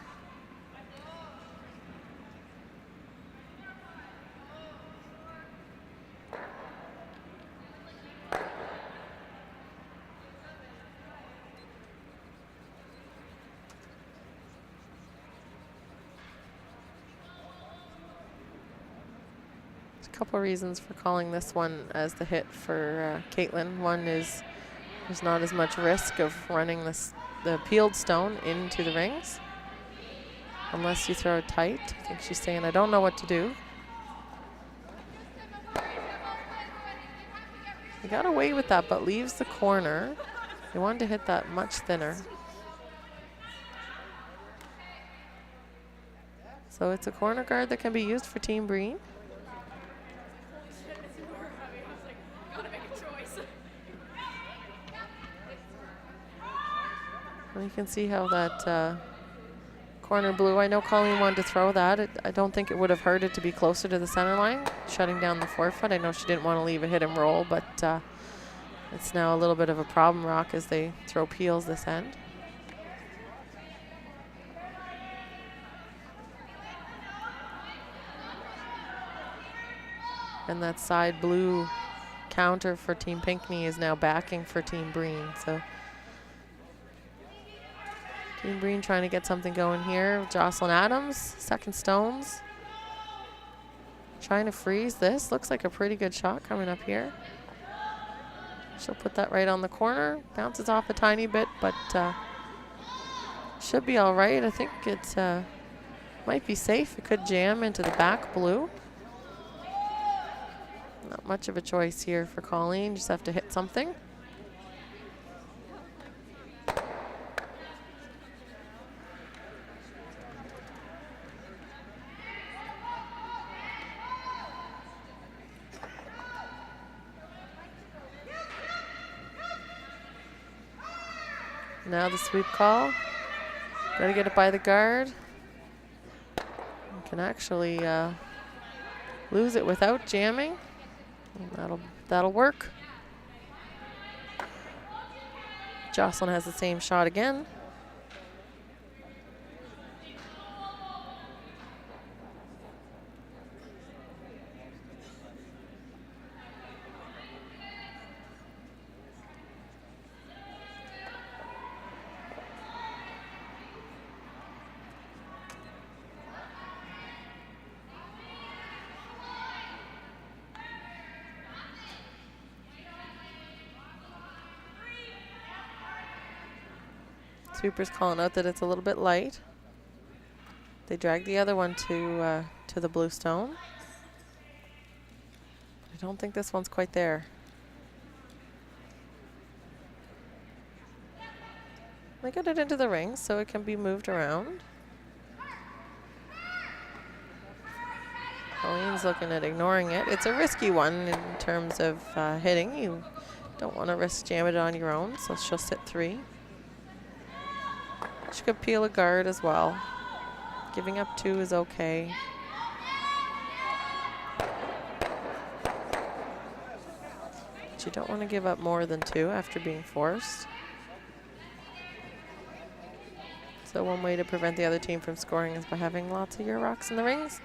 Couple reasons for calling this one as the hit for Caitlin. One is there's not as much risk of running the peeled stone into the rings unless you throw it tight. I think she's saying, I don't know what to do. He got away with that, but leaves the corner. They wanted to hit that much thinner. So it's a corner guard that can be used for Team Breen. You can see how that corner blew. I know Colleen wanted to throw that. I don't think it would have hurt it to be closer to the center line, shutting down the forefoot. I know she didn't want to leave a hit and roll, but it's now a little bit of a problem rock as they throw peels this end. And that side blue counter for Team Pinkney is now backing for Team Breen. So Team Breen trying to get something going here. Jocelyn Adams, second stones. Trying to freeze this. Looks like a pretty good shot coming up here. She'll put that right on the corner. Bounces off a tiny bit, but should be all right. I think it might be safe. It could jam into the back blue. Not much of a choice here for Colleen. Just have to hit something. Now the sweep call. Got to get it by the guard. You can actually lose it without jamming. And that'll work. Jocelyn has the same shot again. Sweeper's calling out that it's a little bit light. They drag the other one to the blue stone. I don't think this one's quite there. They get it into the ring so it can be moved around. Colleen's looking at ignoring it. It's a risky one in terms of hitting. You don't want to risk jamming it on your own, so she'll sit 3. She could peel a guard as well. Giving up 2 is okay. But you don't want to give up more than 2 after being forced. So one way to prevent the other team from scoring is by having lots of your rocks in the rings.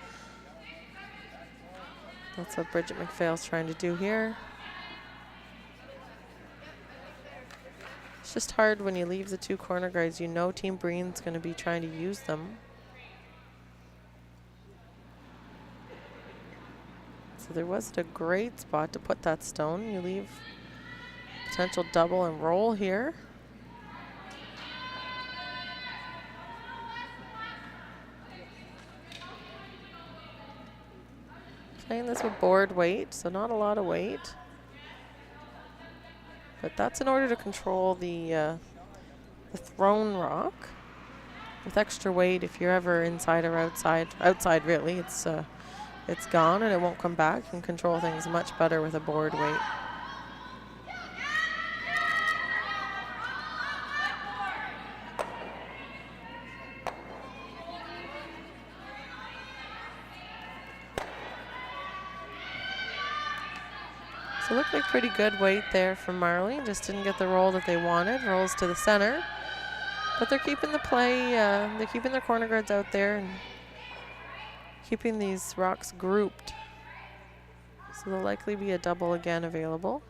That's what Bridget McPhail's trying to do here. It's just hard when you leave the 2 corner guards. You know Team Breen's going to be trying to use them. So there wasn't a great spot to put that stone. You leave potential double and roll here. Playing this with board weight, so not a lot of weight. But that's in order to control the thrown rock. With extra weight, if you're ever inside or outside really, it's gone and it won't come back. You can control things much better with a board weight. So it looked like pretty good weight there from Marley. Just didn't get the roll that they wanted. Rolls to the center. But they're keeping the play, they're keeping their corner guards out there and keeping these rocks grouped. So there'll likely be a double again available.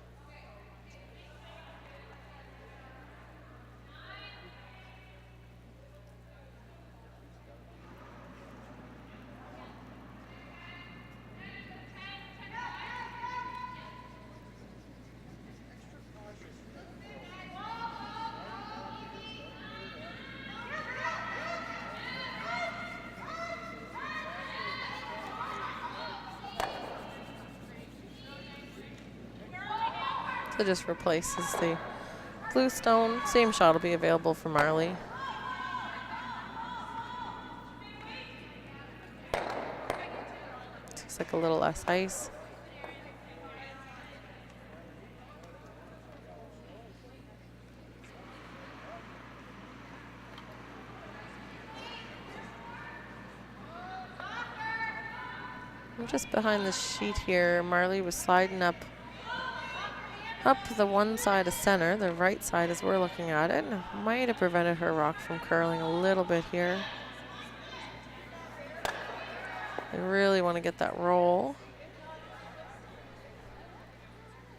So just replaces the blue stone. Same shot will be available for Marley. Looks like a little less ice. I'm just behind the sheet here. Marley was sliding up the one side of center, the right side as we're looking at it. Might have prevented her rock from curling a little bit here. They really want to get that roll.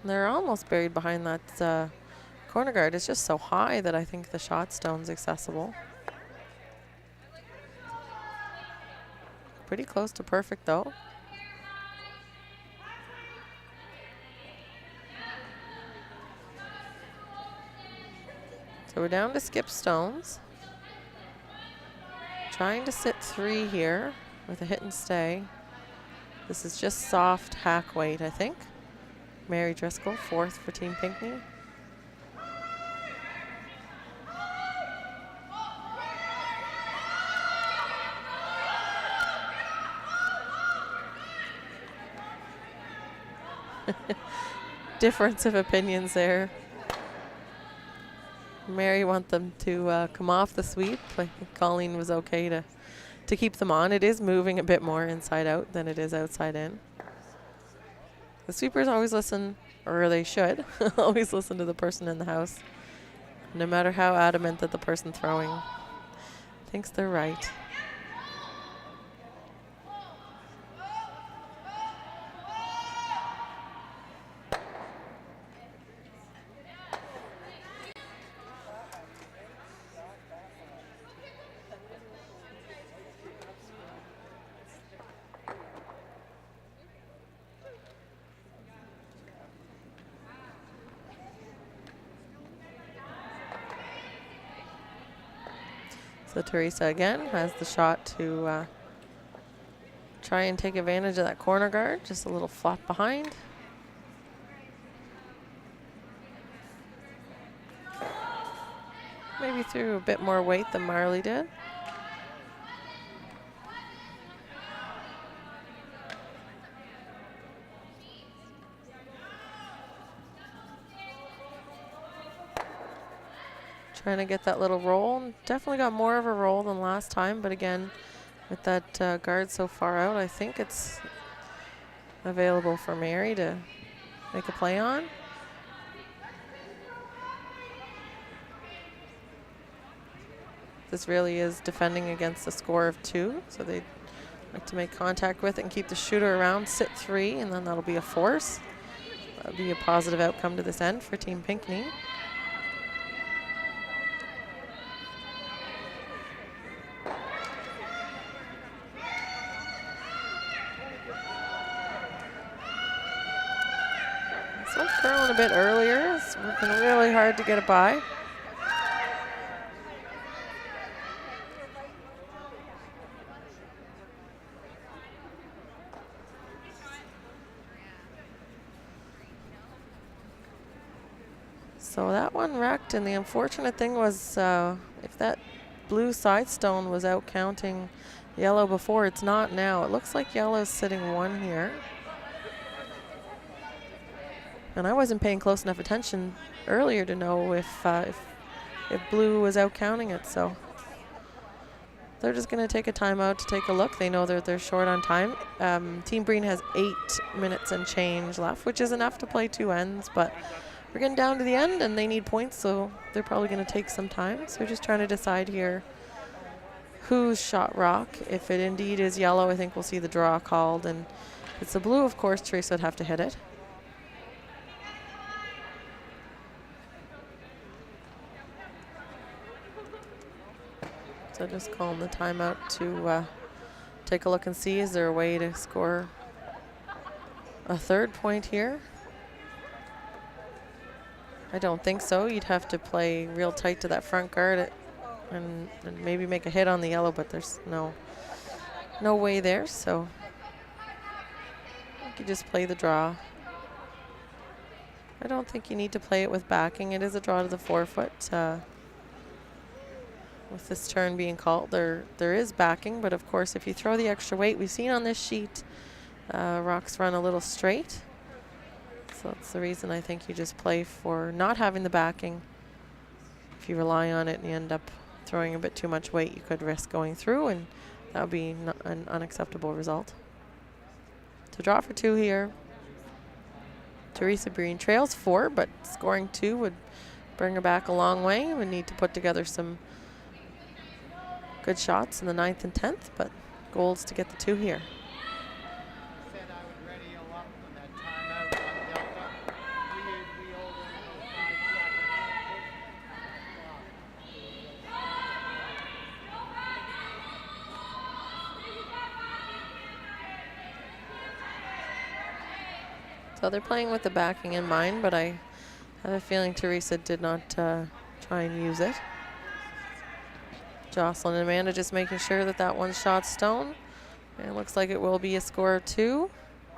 They're almost buried behind that corner guard. It's just so high that I think the shot stone's accessible. Pretty close to perfect, though. So we're down to skip stones. Trying to sit 3 here with a hit and stay. This is just soft hack weight, I think. Mary Driscoll, 4th for Team Pinkey. Difference of opinions there. Mary want them to come off the sweep. I think Colleen was okay to keep them on. It is moving a bit more inside out than it is outside in. The sweepers always listen, or they should, always listen to the person in the house, no matter how adamant that the person throwing thinks they're right. So Teresa again has the shot to try and take advantage of that corner guard. Just a little flop behind. Maybe threw a bit more weight than Marley did. Trying to get that little roll. Definitely got more of a roll than last time, but again, with that guard so far out, I think it's available for Mary to make a play on. This really is defending against a score of 2, so they'd like to make contact with it and keep the shooter around, sit 3, and then that'll be a force. That'll be a positive outcome to this end for Team Pinkney. Curling a bit earlier. It's working really hard to get it by. So that one wrecked, and the unfortunate thing was if that blue side stone was out counting yellow before, it's not now. It looks like yellow's sitting 1 here. And I wasn't paying close enough attention earlier to know if blue was out counting it. So they're just going to take a timeout to take a look. They know that they're short on time. Team Breen has 8 minutes and change left, which is enough to play 2 ends. But we're getting down to the end, and they need points, so they're probably going to take some time. So we're just trying to decide here who's shot rock. If it indeed is yellow, I think we'll see the draw called. And if it's the blue, of course, Teresa would have to hit it. So just calling the timeout to take a look and see, is there a way to score a 3rd point here? I don't think so. You'd have to play real tight to that front guard and maybe make a hit on the yellow, but there's no way there. So you just play the draw. I don't think you need to play it with backing. It is a draw to the 4-foot. With this turn being called, there is backing, but of course if you throw the extra weight, we've seen on this sheet, rocks run a little straight. So that's the reason I think you just play for not having the backing. If you rely on it and you end up throwing a bit too much weight, you could risk going through, and that would be an unacceptable result. To draw for 2 here. Teresa Breen trails 4, but scoring 2 would bring her back a long way. We need to put together some good shots in the 9th and 10th, but goals to get the 2 here. Said I would ready a lot on that timeout on Delta. So they're playing with the backing in mind, but I have a feeling Teresa did not try and use it. Jocelyn and Amanda just making sure that that one's shot stone. And it looks like it will be a score of 2.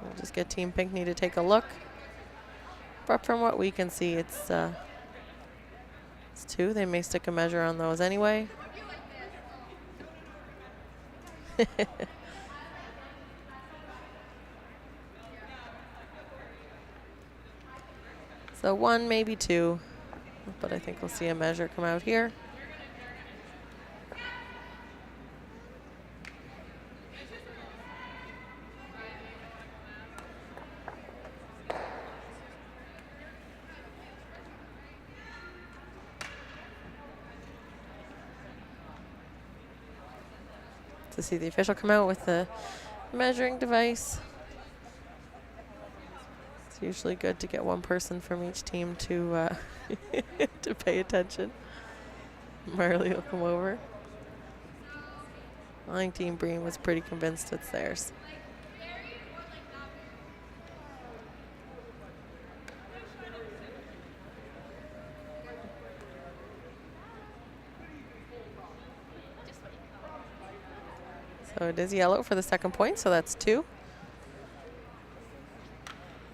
We'll just get Team Pinkney to take a look. But from what we can see, it's 2. They may stick a measure on those anyway. So 1, maybe 2, but I think we'll see a measure come out here. To see the official come out with the measuring device. It's usually good to get one person from each team to to pay attention. Marley will come over. I think Team Breen was pretty convinced it's theirs. So it is yellow for the second point, so that's 2.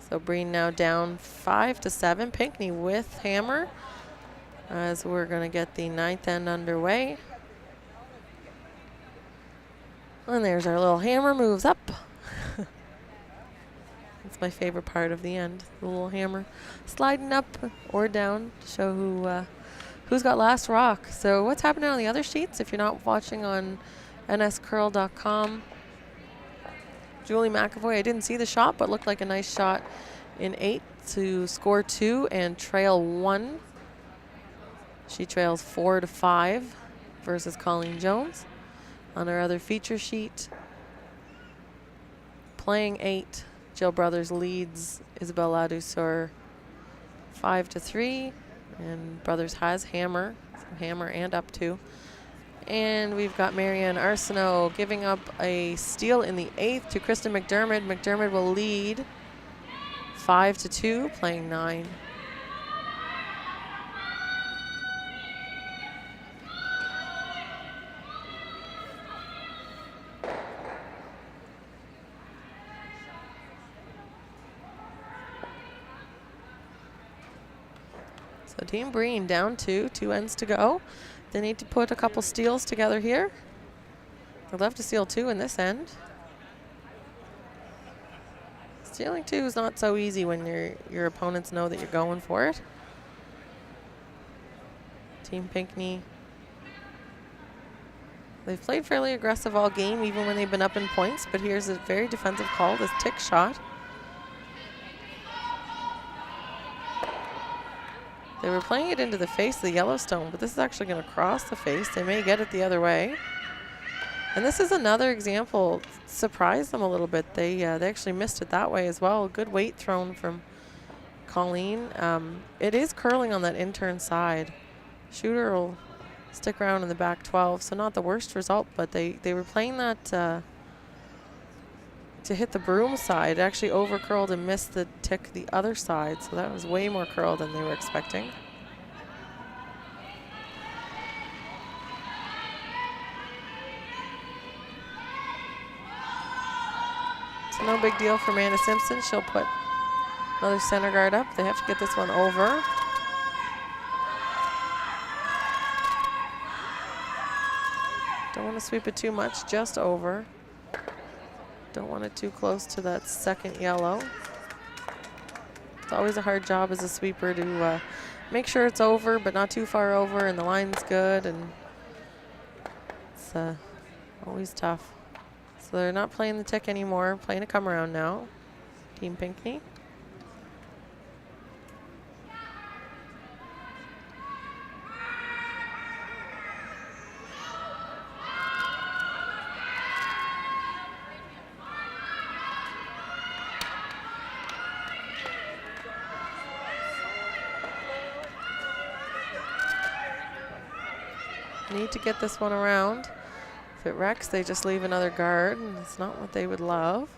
So Breen now down 5-7. Pinkney with hammer as we're going to get the 9th end underway. And there's our little hammer, moves up. That's my favorite part of the end, the little hammer sliding up or down to show who's got last rock. So what's happening on the other sheets if you're not watching on nscurl.com? Julie McAvoy, I didn't see the shot, but looked like a nice shot in 8 to score 2 and trail 1. She trails 4-5 versus Colleen Jones. On our other feature sheet, playing 8, Jill Brothers leads Isabel Ladouceur 5-3, and Brothers has hammer, so hammer and up 2. And we've got Marianne Arsenault giving up a steal in the 8th to Kristen McDermott. McDermott will lead 5-2, playing 9. So Team Breen down 2 ends to go. They need to put a couple steals together here. I'd love to steal 2 in this end. Stealing 2 is not so easy when your opponents know that you're going for it. Team Pinkney, they've played fairly aggressive all game, even when they've been up in points, but here's a very defensive call, this tick shot. They were playing it into the face of the Yellowstone, but this is actually going to cross the face. They may get it the other way. And this is another example, surprised them a little bit. They actually missed it that way as well. Good weight thrown from Colleen. It is curling on that intern side. Shooter will stick around in the back 12, so not the worst result, but they were playing that to hit the broom side. It actually over curled and missed the tick the other side, so that was way more curl than they were expecting. So no big deal for Amanda Simpson. She'll put another center guard up. They have to get this one over. Don't want to sweep it too much, just over. Don't want it too close to that second yellow. It's always a hard job as a sweeper to make sure it's over, but not too far over, and the line's good, and it's always tough. So they're not playing the tick anymore, playing a come around now. Team Pinkney. Need to get this one around. If it wrecks, they just leave another guard, and it's not what they would love.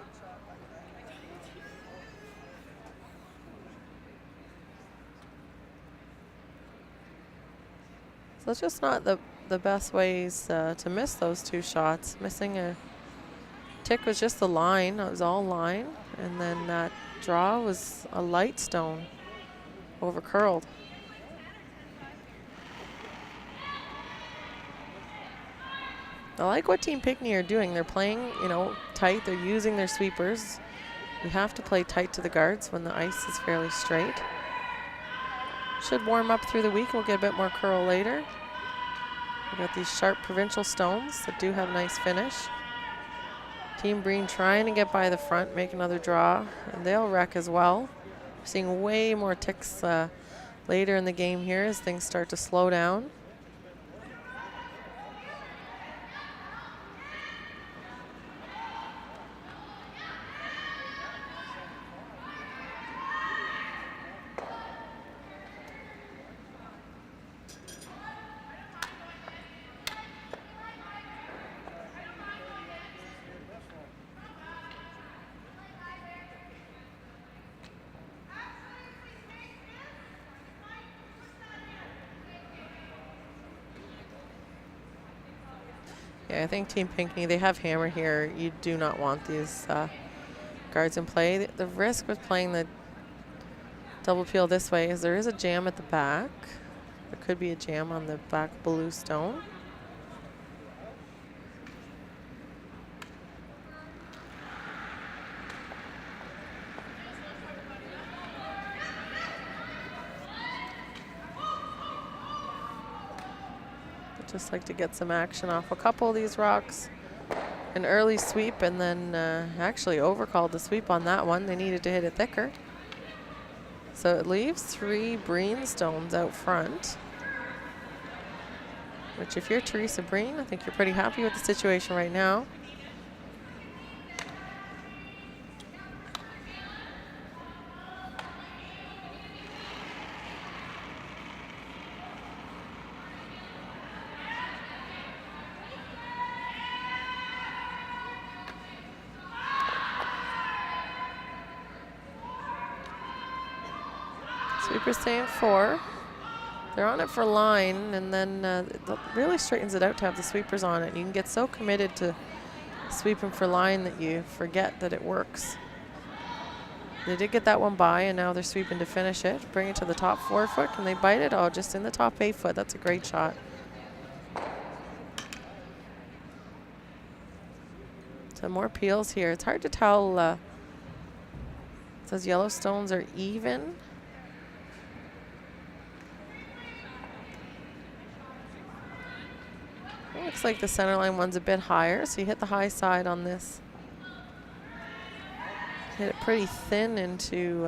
So it's just not the best ways to miss those two shots. Missing a tick was just the line. It was all line. And then that draw was a light stone over curled. I like what Team Pinkey are doing. They're playing, you know, tight. They're using their sweepers. You have to play tight to the guards when the ice is fairly straight. Should warm up through the week. We'll get a bit more curl later. We've got these sharp provincial stones that do have nice finish. Team Breen trying to get by the front, make another draw, and they'll wreck as well. We're seeing way more ticks later in the game here as things start to slow down. Yeah, I think Team Pinkey, they have hammer here. You do not want these guards in play. The risk with playing the double peel this way is there is a jam at the back. There could be a jam on the back blue stone. Just like to get some action off a couple of these rocks. An early sweep and then actually overcalled the sweep on that one. They needed to hit it thicker. So it leaves 3 Breen stones out front. Which if you're Teresa Breen, I think you're pretty happy with the situation right now. Sweeper's staying 4. They're on it for line, and then it really straightens it out to have the sweepers on it. You can get so committed to sweeping for line that you forget that it works. They did get that one by, and now they're sweeping to finish it. Bring it to the top 4 foot. Can they bite it? Oh, just in the top 8 foot. That's a great shot. So more peels here. It's hard to tell. It says yellow stones are even. It looks like the center line one's a bit higher, so you hit the high side on this. Hit it pretty thin into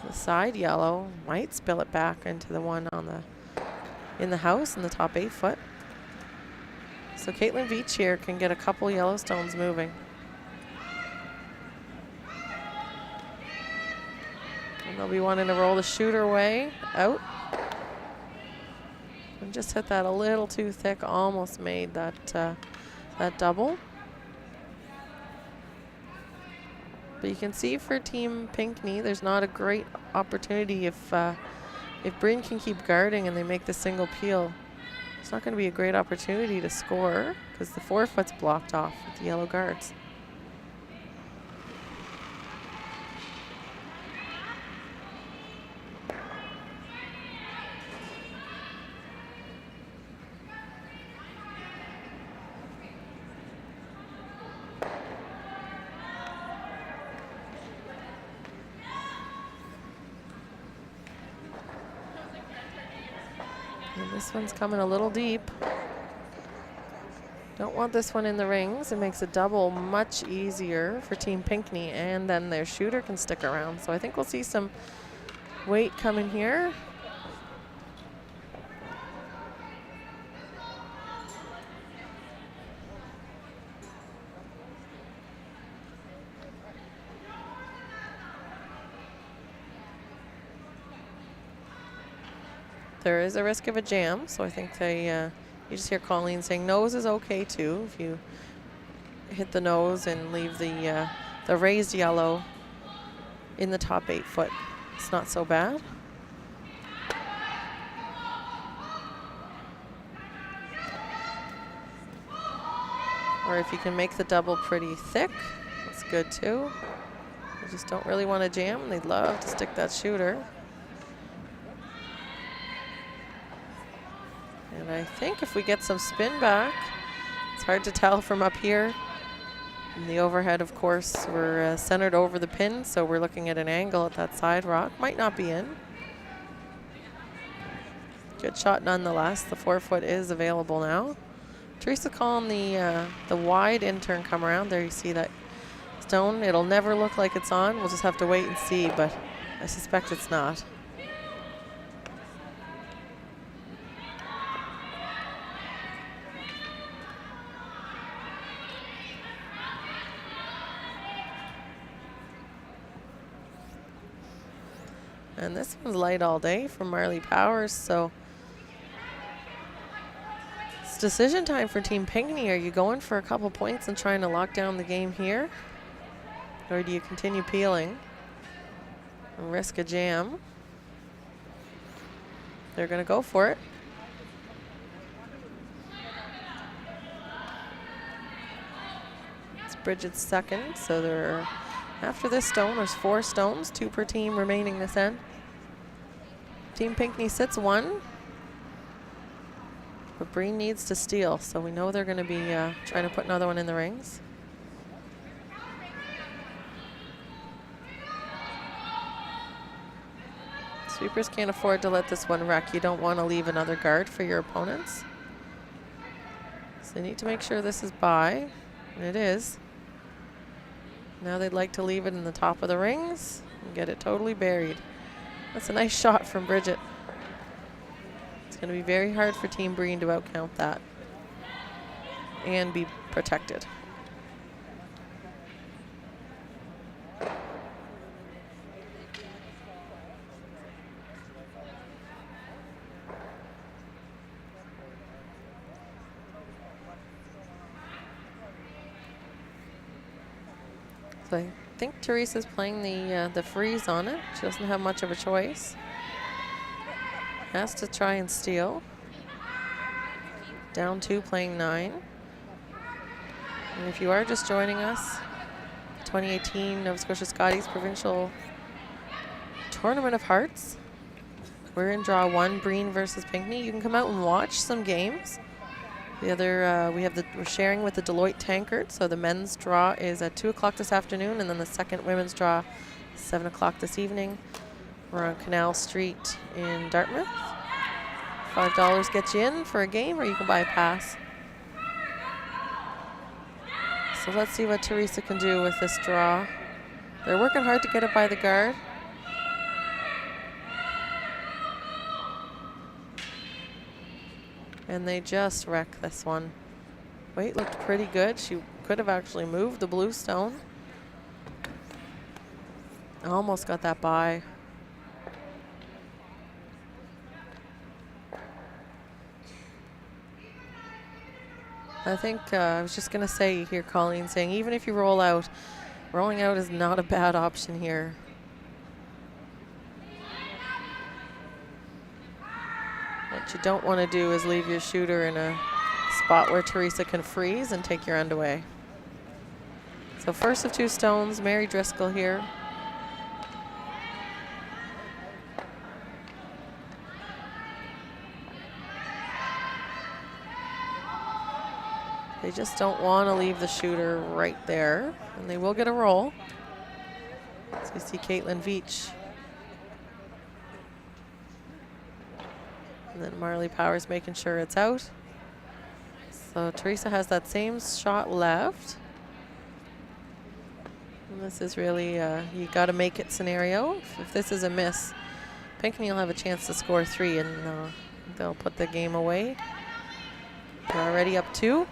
the side yellow. Might spill it back into the one on in the house in the top 8 foot. So Caitlin Veach here can get a couple yellow stones moving. And they'll be wanting to roll the shooter way out. And just hit that a little too thick, almost made that that double. But you can see for Team Pinkey, there's not a great opportunity if Breen can keep guarding and they make the single peel. It's not going to be a great opportunity to score because the 4 foot's blocked off with the yellow guards. And this one's coming a little deep. Don't want this one in the rings. It makes a double much easier for Team Pinkey, and then their shooter can stick around. So I think we'll see some weight coming here. There is a risk of a jam, so I think they, you just hear Colleen saying nose is okay too. If you hit the nose and leave the raised yellow in the top 8 foot, it's not so bad. Or if you can make the double pretty thick, that's good too. They just don't really want to jam. They'd love to stick that shooter. And I think if we get some spin back, it's hard to tell from up here. In the overhead, of course, we're centered over the pin, so we're looking at an angle at that side rock. Might not be in. Good shot nonetheless. The 4-foot is available now. Teresa calling the wide in-turn come around. There you see that stone. It'll never look like it's on. We'll just have to wait and see, but I suspect it's not. And this one's light all day from Marley Powers, so it's decision time for Team Pinkey. Are you going for a couple points and trying to lock down the game here? Or do you continue peeling and risk a jam? They're going to go for it. It's Bridget's second, so they're after this stone, there's 4 stones, 2 per team remaining this end. Team Pinkey sits 1, but Breen needs to steal, so we know they're going to be trying to put another one in the rings. Sweepers can't afford to let this one wreck. You don't want to leave another guard for your opponents. So they need to make sure this is by, and it is. Now they'd like to leave it in the top of the rings and get it totally buried. That's a nice shot from Bridget. It's going to be very hard for Team Breen to outcount that and be protected. So I think Teresa's playing the freeze on it. She doesn't have much of a choice. Has to try and steal. Down 2, playing 9. And if you are just joining us, 2018 Nova Scotia Scotties Provincial Tournament of Hearts. We're in draw 1, Breen versus Pinkey. You can come out and watch some games. The other, we're sharing with the Deloitte Tankard, so the men's draw is at 2 o'clock this afternoon, and then the second women's draw, 7 o'clock this evening. We're on Canal Street in Dartmouth. $5 gets you in for a game, or you can buy a pass. So let's see what Teresa can do with this draw. They're working hard to get it by the guard. And they just wreck this one. Weight looked pretty good. She could have actually moved the blue stone. Almost got that by. I think I was just going to say, you hear Colleen saying, even if you roll out, rolling out is not a bad option here. What you don't want to do is leave your shooter in a spot where Teresa can freeze and take your end away. So first of 2 stones, Mary Driscoll here. They just don't want to leave the shooter right there, and they will get a roll. So you see Caitlin Veach. And then Marley Powers making sure it's out. So Teresa has that same shot left. And this is really, you got to make it scenario. If this is a miss, Pinkey will have a chance to score 3, and they'll put the game away. They're already up 2.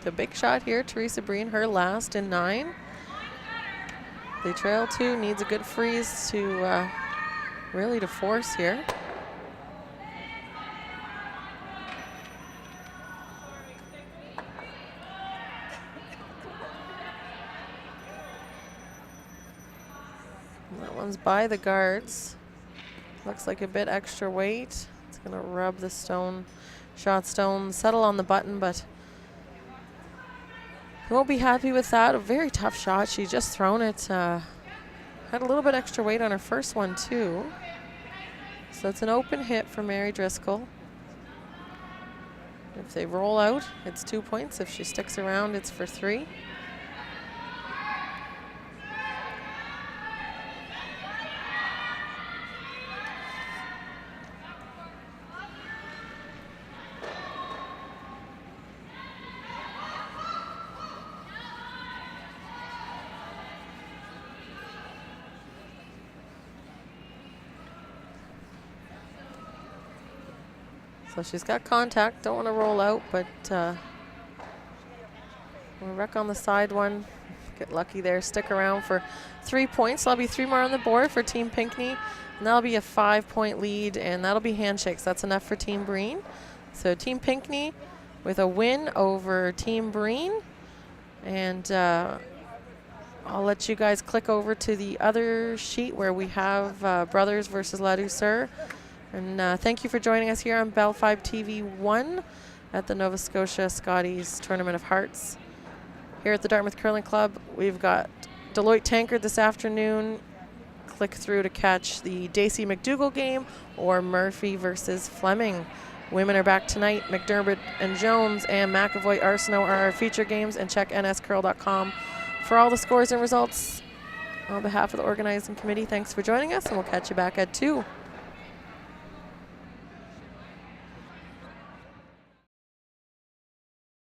with a big shot here. Teresa Breen, her last in 9. They trail 2, needs a good freeze to really to force here. That one's by the guards. Looks like a bit extra weight. It's gonna rub the shot stone, settle on the button, but he won't be happy with that. A very tough shot. She's just thrown it. Had a little bit extra weight on her first one too. So it's an open hit for Mary Driscoll. If they roll out, it's 2 points. If she sticks around, it's for 3. So she's got contact, don't want to roll out, but we'll wreck on the side one. Get lucky there, stick around for 3 points. There'll be 3 more on the board for Team Pinkney, and that'll be a 5-point lead, and that'll be handshakes. That's enough for Team Breen. So Team Pinkney with a win over Team Breen, and I'll let you guys click over to the other sheet where we have Brothers versus La Douceur. And thank you for joining us here on Bell 5 TV 1 at the Nova Scotia Scotties Tournament of Hearts. Here at the Dartmouth Curling Club, we've got Deloitte Tankard this afternoon. Click through to catch the Dacey McDougall game or Murphy versus Fleming. Women are back tonight. McDermott and Jones and McAvoy Arsenault are our feature games, and check nscurl.com for all the scores and results. On behalf of the organizing committee, thanks for joining us, and we'll catch you back at 2.